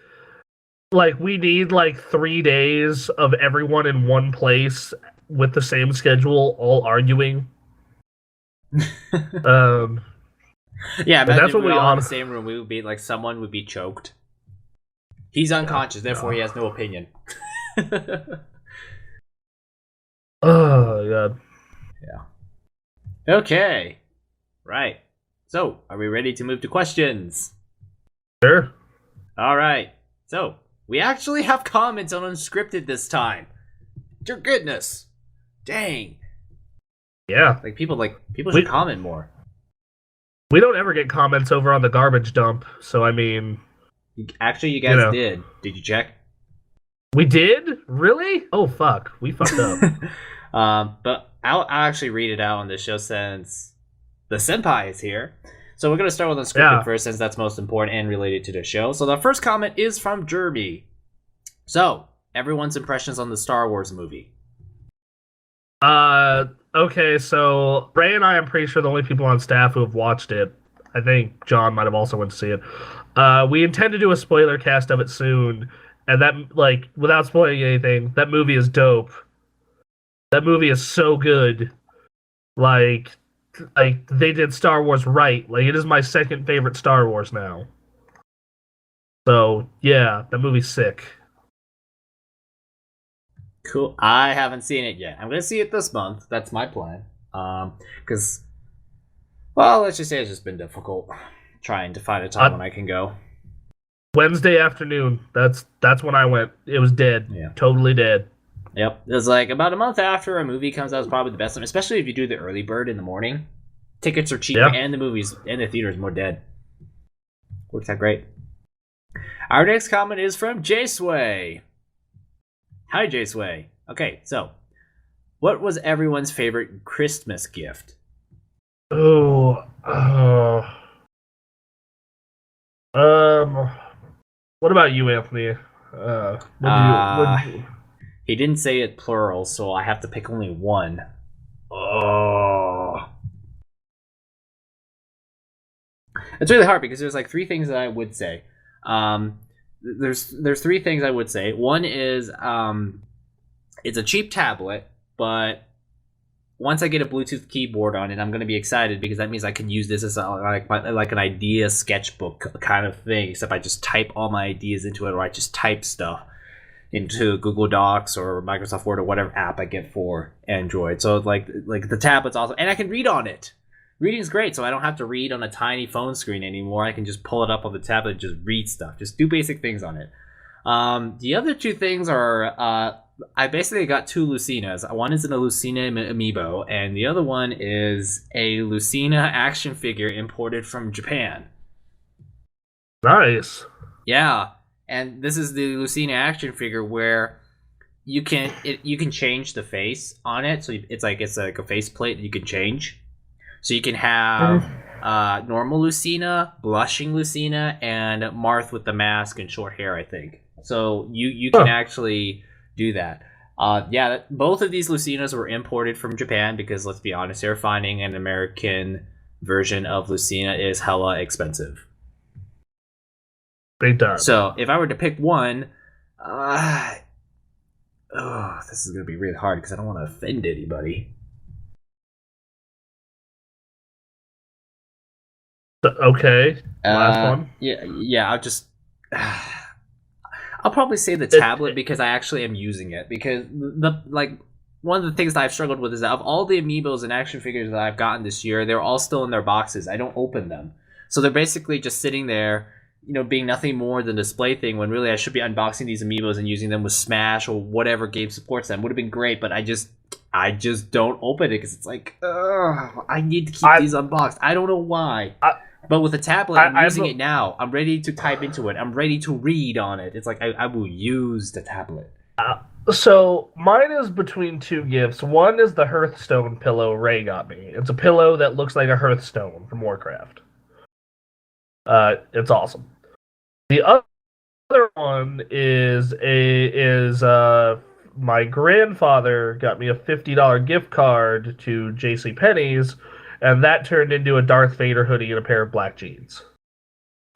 we need like 3 days of everyone in one place with the same schedule, all arguing. Yeah, imagine that's if what we we all in on. the same room. We would be like someone would be choked. He's unconscious, therefore he has no opinion. Oh god. Yeah. Okay. Right. So, are we ready to move to questions? Sure. All right. So, we actually have comments on Unscripted this time. Dear goodness. Dang. Yeah. People should comment more. We don't ever get comments over on the garbage dump, so I mean... Actually, you guys did. Did you check? We did? Really? Oh, fuck. We fucked up. But I'll actually read it out on the show since the senpai is here. So we're going to start with Unscripted first, since that's most important and related to the show. So the first comment is from Jeremy. So, everyone's impressions on the Star Wars movie. Okay, so Ray and I am pretty sure the only people on staff who have watched it. I think John might have also went to see it. We intend to do a spoiler cast of it soon, and that, like, without spoiling anything, that movie is dope. That movie is so good. Like they did Star Wars right. Like, it is my second favorite Star Wars now. So, yeah, that movie's sick. Cool. I haven't seen it yet. I'm going to see it this month. That's my plan. Because, well, let's just say it's just been difficult trying to find a time when I can go. Wednesday afternoon. That's when I went. It was dead. Yeah. Totally dead. Yep. It was like about a month after a movie comes out is probably the best time, especially if you do the early bird in the morning. Tickets are cheaper and the movies and the theater is more dead. Works out great. Our next comment is from J-Sway. Hi, J-Sway. Okay, so what was everyone's favorite Christmas gift? What about you, Anthony? He didn't say it plural, so I have to pick only one. Oh. It's really hard because there's like three things that I would say. There's three things I would say. One is it's a cheap tablet, but once I get a Bluetooth keyboard on it, I'm going to be excited because that means I can use this as like an idea sketchbook kind of thing, except I just type all my ideas into it, or I just type stuff into Google Docs or Microsoft Word or whatever app I get for Android. So like the tablet's awesome, and I can read on it. Reading's great, so I don't have to read on a tiny phone screen anymore. I can just pull it up on the tablet and just read stuff. Just do basic things on it. The other two things are I basically got two Lucinas. One is a Lucina amiibo, and the other one is a Lucina action figure imported from Japan. Nice. Yeah, and this is the Lucina action figure where you can change the face on it. So it's like a faceplate that you can change. So you can have normal Lucina, blushing Lucina, and Marth with the mask and short hair, I think. So you can actually do that. Both of these Lucinas were imported from Japan because, let's be honest here, finding an American version of Lucina is hella expensive. Big time. So if I were to pick one, this is going to be really hard because I don't want to offend anybody. Okay. Last one. Yeah. I'll probably say the tablet because I actually am using it. Because one of the things that I've struggled with is that of all the amiibos and action figures that I've gotten this year, they're all still in their boxes. I don't open them, so they're basically just sitting there, being nothing more than a display thing. When really I should be unboxing these amiibos and using them with Smash or whatever game supports them. Would have been great, but I just don't open it because it's like, I need to keep these unboxed. I don't know why. But with a tablet, I'm using it now. I'm ready to type into it. I'm ready to read on it. It's like I will use the tablet. So mine is between two gifts. One is the Hearthstone pillow Ray got me. It's a pillow that looks like a Hearthstone from Warcraft. It's awesome. The other one is my grandfather got me a $50 gift card to JCPenney's, and that turned into a Darth Vader hoodie and a pair of black jeans.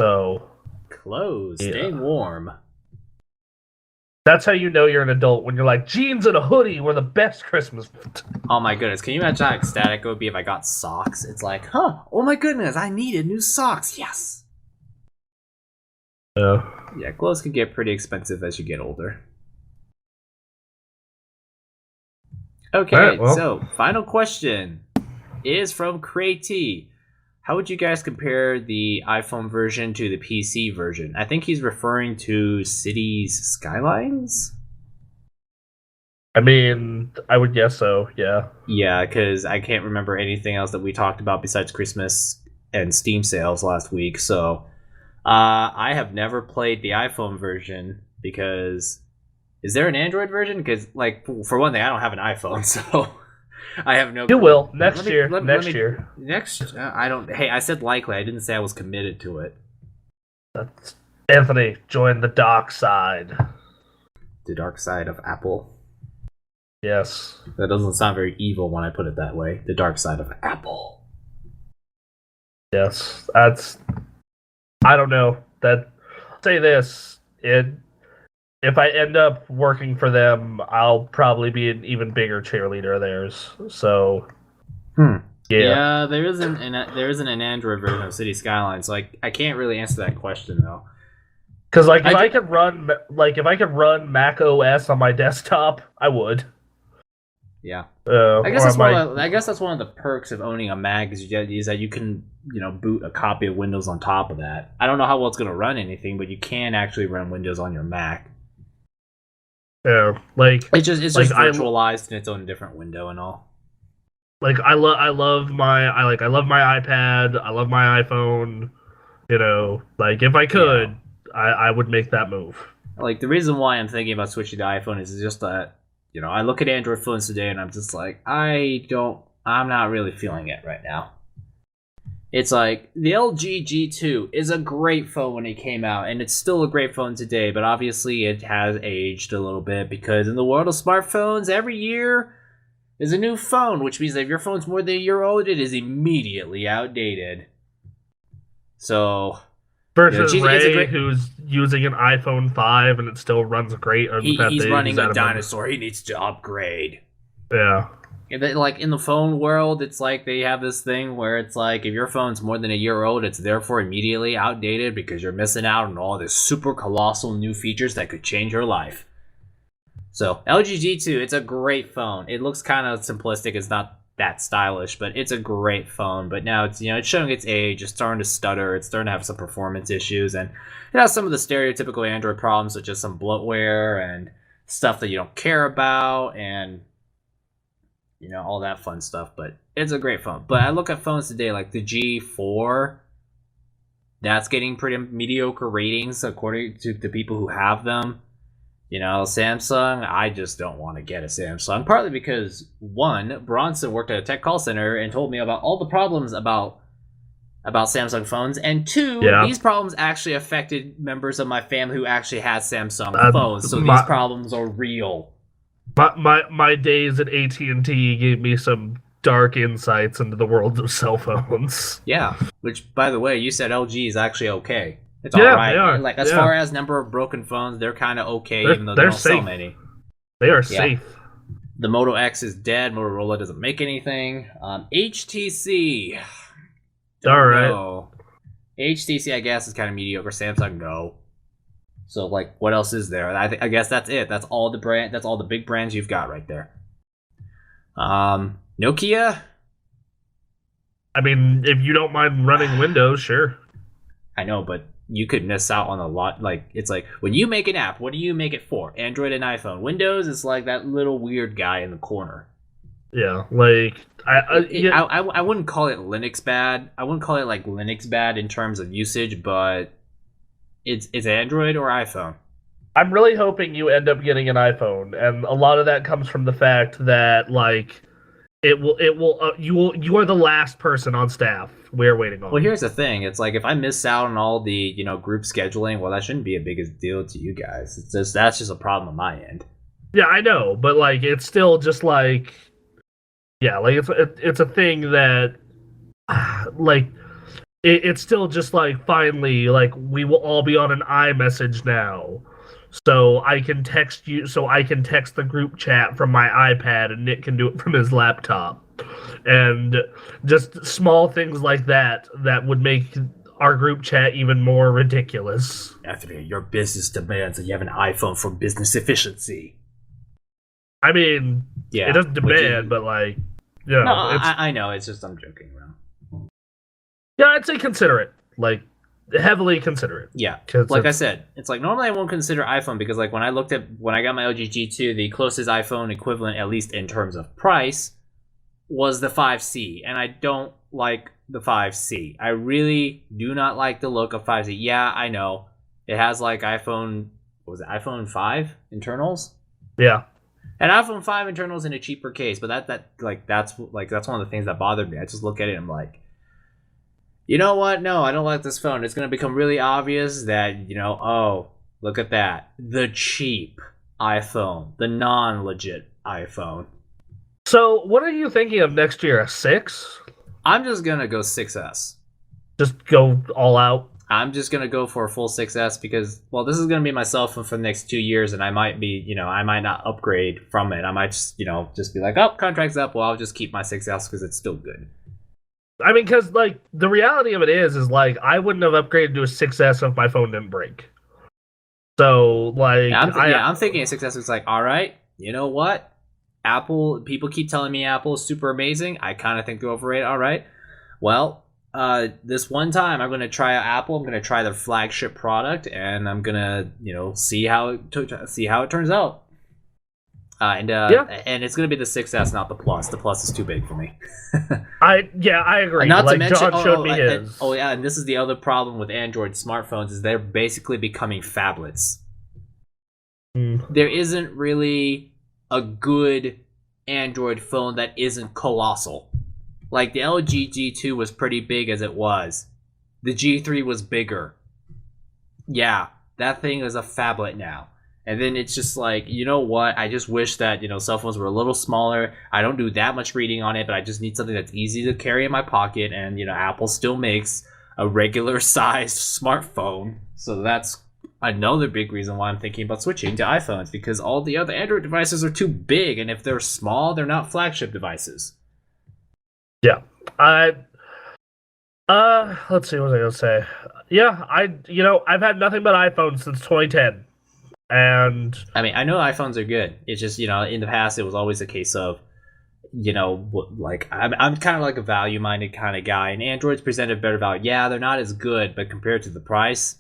So clothes, stay warm. That's how you know you're an adult, when you're like, jeans and a hoodie were the best Christmas gift. Oh my goodness, can you imagine how ecstatic it would be if I got socks? It's like, oh my goodness, I needed new socks, yes! Yeah, clothes can get pretty expensive as you get older. Okay, right, well. So, final question is from Cray-T. How would you guys compare the iPhone version to the PC version? I think he's referring to Cities Skylines? I mean, I would guess so, yeah. Yeah, because I can't remember anything else that we talked about besides Christmas and Steam sales last week, so... I have never played the iPhone version because... Is there an Android version? Because, like, for one thing, I don't have an iPhone, so... I have no... You will. Next year. Next... I don't... Hey, I said likely. I didn't say I was committed to it. That's... Anthony, join the dark side. The dark side of Apple? Yes. That doesn't sound very evil when I put it that way. The dark side of Apple. Yes. That's... I don't know. I'll say this. If I end up working for them, I'll probably be an even bigger cheerleader of theirs. So, yeah, there isn't an Android version of City Skylines, so I can't really answer that question though. Because if I could run Mac OS on my desktop, I would. Yeah, I guess that's one of the perks of owning a Mac is that you can boot a copy of Windows on top of that. I don't know how well it's going to run anything, but you can actually run Windows on your Mac. Yeah, it's just virtualized in its own different window and all. Like I love my iPad. I love my iPhone. Like if I could, I would make that move. Like the reason why I'm thinking about switching to iPhone is just that I look at Android phones today and I'm just like I'm not really feeling it right now. It's like the LG G2 is a great phone when it came out, and it's still a great phone today, but obviously it has aged a little bit because in the world of smartphones, every year is a new phone, which means that if your phone's more than a year old, it is immediately outdated. So... Versus Ray, who's using an iPhone 5 and it still runs great. He's running a dinosaur. He needs to upgrade. Yeah. Like in the phone world, it's like they have this thing where it's like if your phone's more than a year old, it's therefore immediately outdated because you're missing out on all this super colossal new features that could change your life. So LG G2, it's a great phone. It looks kind of simplistic. It's not that stylish, but it's a great phone. But now it's it's showing its age. It's starting to stutter. It's starting to have some performance issues, and it has some of the stereotypical Android problems, such as some bloatware and stuff that you don't care about, and all that fun stuff. But it's a great phone. But I look at phones today, like the G4, that's getting pretty mediocre ratings according to the people who have them. Samsung, I just don't want to get a Samsung. Partly because, one, Bronson worked at a tech call center and told me about all the problems about Samsung phones. And two, these problems actually affected members of my family who actually had Samsung phones. So these problems are real. My days at AT&T gave me some dark insights into the world of cell phones. Yeah, which, by the way, you said LG is actually okay. It's alright. They are. Like as far as number of broken phones, they're kind of okay, even though they don't sell many. They are safe. The Moto X is dead. Motorola doesn't make anything. HTC. Alright. HTC, I guess, is kind of mediocre. Samsung, no. So, what else is there? I guess that's it. That's all the big brands you've got right there. Nokia. I mean, if you don't mind running Windows, sure. I know, but you could miss out on a lot. It's like when you make an app, what do you make it for? Android and iPhone. Windows is like that little weird guy in the corner. Yeah, like I wouldn't call it Linux bad. I wouldn't call it like Linux bad in terms of usage, but it's Android or iPhone. I'm really hoping you end up getting an iPhone, and a lot of that comes from the fact that like you are the last person on staff we're waiting on. Well, here's the thing. It's like if I miss out on all the group scheduling, well, that shouldn't be a big deal to you guys. It's just that's just a problem on my end. Yeah, I know, but like it's still just like yeah, like it's a thing that like it's still just like finally like we will all be on an iMessage now. So I can text you so I can text the group chat from my iPad and Nick can do it from his laptop. And just small things like that that would make our group chat even more ridiculous. Anthony, your business demands that you have an iPhone for business efficiency. I mean, yeah, it doesn't demand, but like, no, I know. It's just I'm joking around. Yeah, I'd say consider it. Like, heavily consider it. Yeah, like I said, it's like normally I won't consider iPhone because like when I got my LG G2, the closest iPhone equivalent, at least in terms of price, was the 5C, and I don't like the 5C. I really do not like the look of 5C. Yeah, I know it has like iPhone 5 internals. Yeah. And iPhone 5 internals in a cheaper case, but that's one of the things that bothered me. I just look at it and I'm like, you know what? No, I don't like this phone. It's going to become really obvious that, oh, look at that. The cheap iPhone. The non-legit iPhone. So, what are you thinking of next year? A 6? I'm just going to go 6S. Just go all out? I'm just going to go for a full 6S because, well, this is going to be my cell phone for the next 2 years, and I might be, I might not upgrade from it. I might just, just be like, oh, contract's up. Well, I'll just keep my 6S because it's still good. I mean, because, like, the reality of it is, like, I wouldn't have upgraded to a 6S if my phone didn't break. So, like... I'm thinking a 6S is like, all right, you know what? Apple, people keep telling me Apple is super amazing. I kind of think they're overrated. All right. Well, this one time I'm going to try Apple. I'm going to try their flagship product, and I'm going to, see how it turns out. And it's going to be the 6S, not the Plus. The Plus is too big for me. I agree. Not like to mention, John showed me his. And this is the other problem with Android smartphones is they're basically becoming phablets. There isn't really a good Android phone that isn't colossal. Like the LG G2 was pretty big as it was. The G3 was bigger. Yeah, that thing is a phablet now. And then it's just like, you know what? I just wish that, cell phones were a little smaller. I don't do that much reading on it, but I just need something that's easy to carry in my pocket. And, Apple still makes a regular sized smartphone. So that's another big reason why I'm thinking about switching to iPhones, because all the other Android devices are too big. And if they're small, they're not flagship devices. Yeah. Let's see, what was I going to say? Yeah, I've had nothing but iPhones since 2010. And I mean, I know iPhones are good. It's just, in the past, it was always a case of, like I'm kind of like a value-minded kind of guy, and Androids presented better value. Yeah, they're not as good, but compared to the price,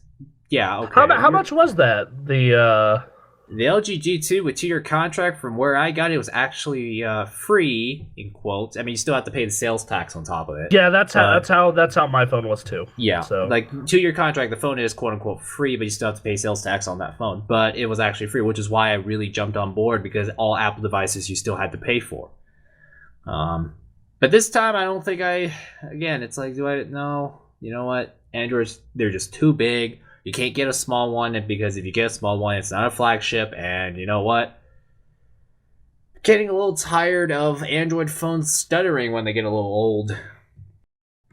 yeah, okay. How much was that? The LG G2 with 2-year contract, from where I got it, was actually free in quotes. I mean, you still have to pay the sales tax on top of it. Yeah, that's how my phone was too. Yeah, so like 2-year contract, the phone is quote unquote free, but you still have to pay sales tax on that phone. But it was actually free, which is why I really jumped on board, because all Apple devices you still had to pay for. But this time I don't think it's like, no, you know what? Androids, they're just too big. You can't get a small one, because if you get a small one, it's not a flagship. And you know what? Getting a little tired of Android phones stuttering when they get a little old.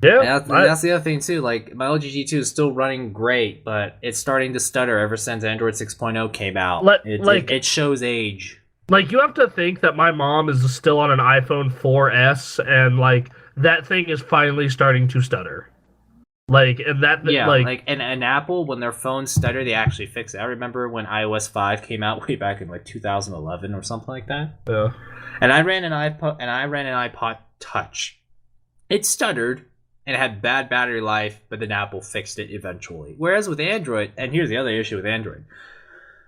Yeah, that's the other thing too. Like my LG G2 is still running great, but it's starting to stutter ever since Android 6.0 came out. It shows age. Like, you have to think that my mom is still on an iPhone 4S, and like that thing is finally starting to stutter. Like, and that, yeah, and Apple, when their phones stutter, they actually fix it. I remember when iOS 5 came out way back in like 2011 or something like that. Yeah. And I ran an iPod Touch. It stuttered and it had bad battery life, but then Apple fixed it eventually. Whereas with Android, and here's the other issue with Android,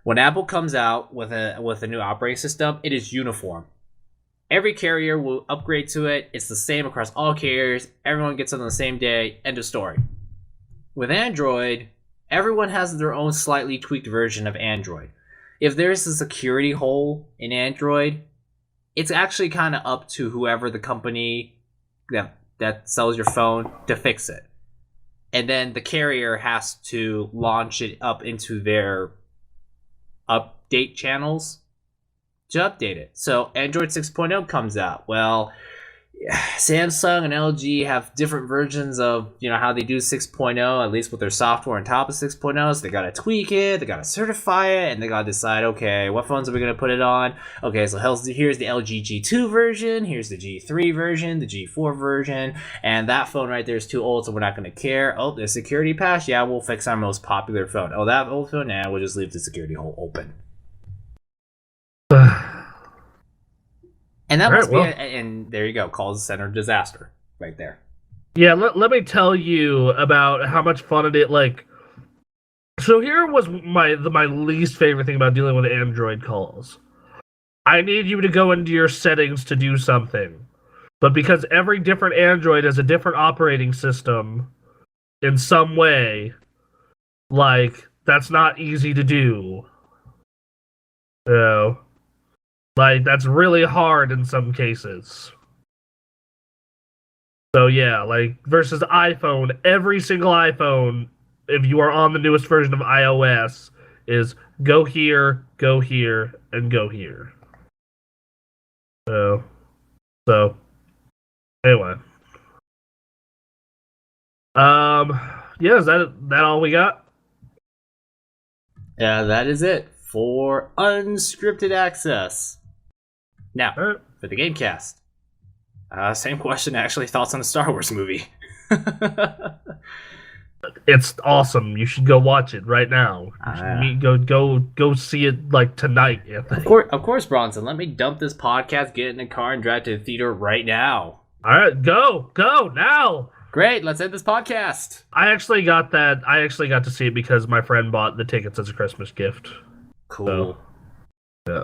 when Apple comes out with a new operating system, it is uniform. Every carrier will upgrade to it. It's the same across all carriers. Everyone gets it on the same day. End of story. With Android, everyone has their own slightly tweaked version of Android. If there's a security hole in Android, it's actually kind of up to whoever the company that sells your phone to fix it. And then the carrier has to launch it up into their update channels to update it. So Android 6.0 comes out. Well, Samsung and LG have different versions of, how they do 6.0, at least with their software on top of 6.0. So they got to tweak it, they got to certify it, and they got to decide, okay, what phones are we going to put it on? Okay, so here's the LG G2 version, here's the G3 version, the G4 version, and that phone right there is too old, so we're not going to care. Oh, the security patch? Yeah, we'll fix our most popular phone. Oh, that old phone? Nah, we'll just leave the security hole open. And that must be, and there you go, cause center disaster right there. Yeah, let me tell you about how much fun it is. Like, so here was my least favorite thing about dealing with Android calls. I need you to go into your settings to do something, but because every different Android has a different operating system in some way, like, that's not easy to do. So, like, that's really hard in some cases. So yeah, like, versus iPhone, every single iPhone, if you are on the newest version of iOS, is go here, and go here. So anyway. Yeah, is that all we got? Yeah, that is it for Unscripted Access. Now, for the Gamecast. Same question, actually. Thoughts on a Star Wars movie? It's awesome. You should go watch it right now. Go see it like tonight. Of course, Bronson. Let me dump this podcast, get in the car, and drive to the theater right now. All right, go now. Great, let's end this podcast. I actually got to see it because my friend bought the tickets as a Christmas gift. Cool. So, yeah.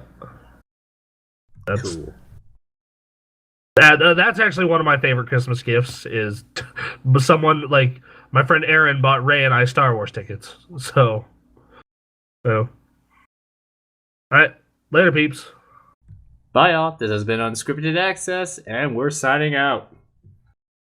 That's cool. That's actually one of my favorite Christmas gifts. Is someone like my friend Aaron bought Ray and I Star Wars tickets. So, all right, later, peeps. Bye, y'all. This has been Unscripted Access, and we're signing out.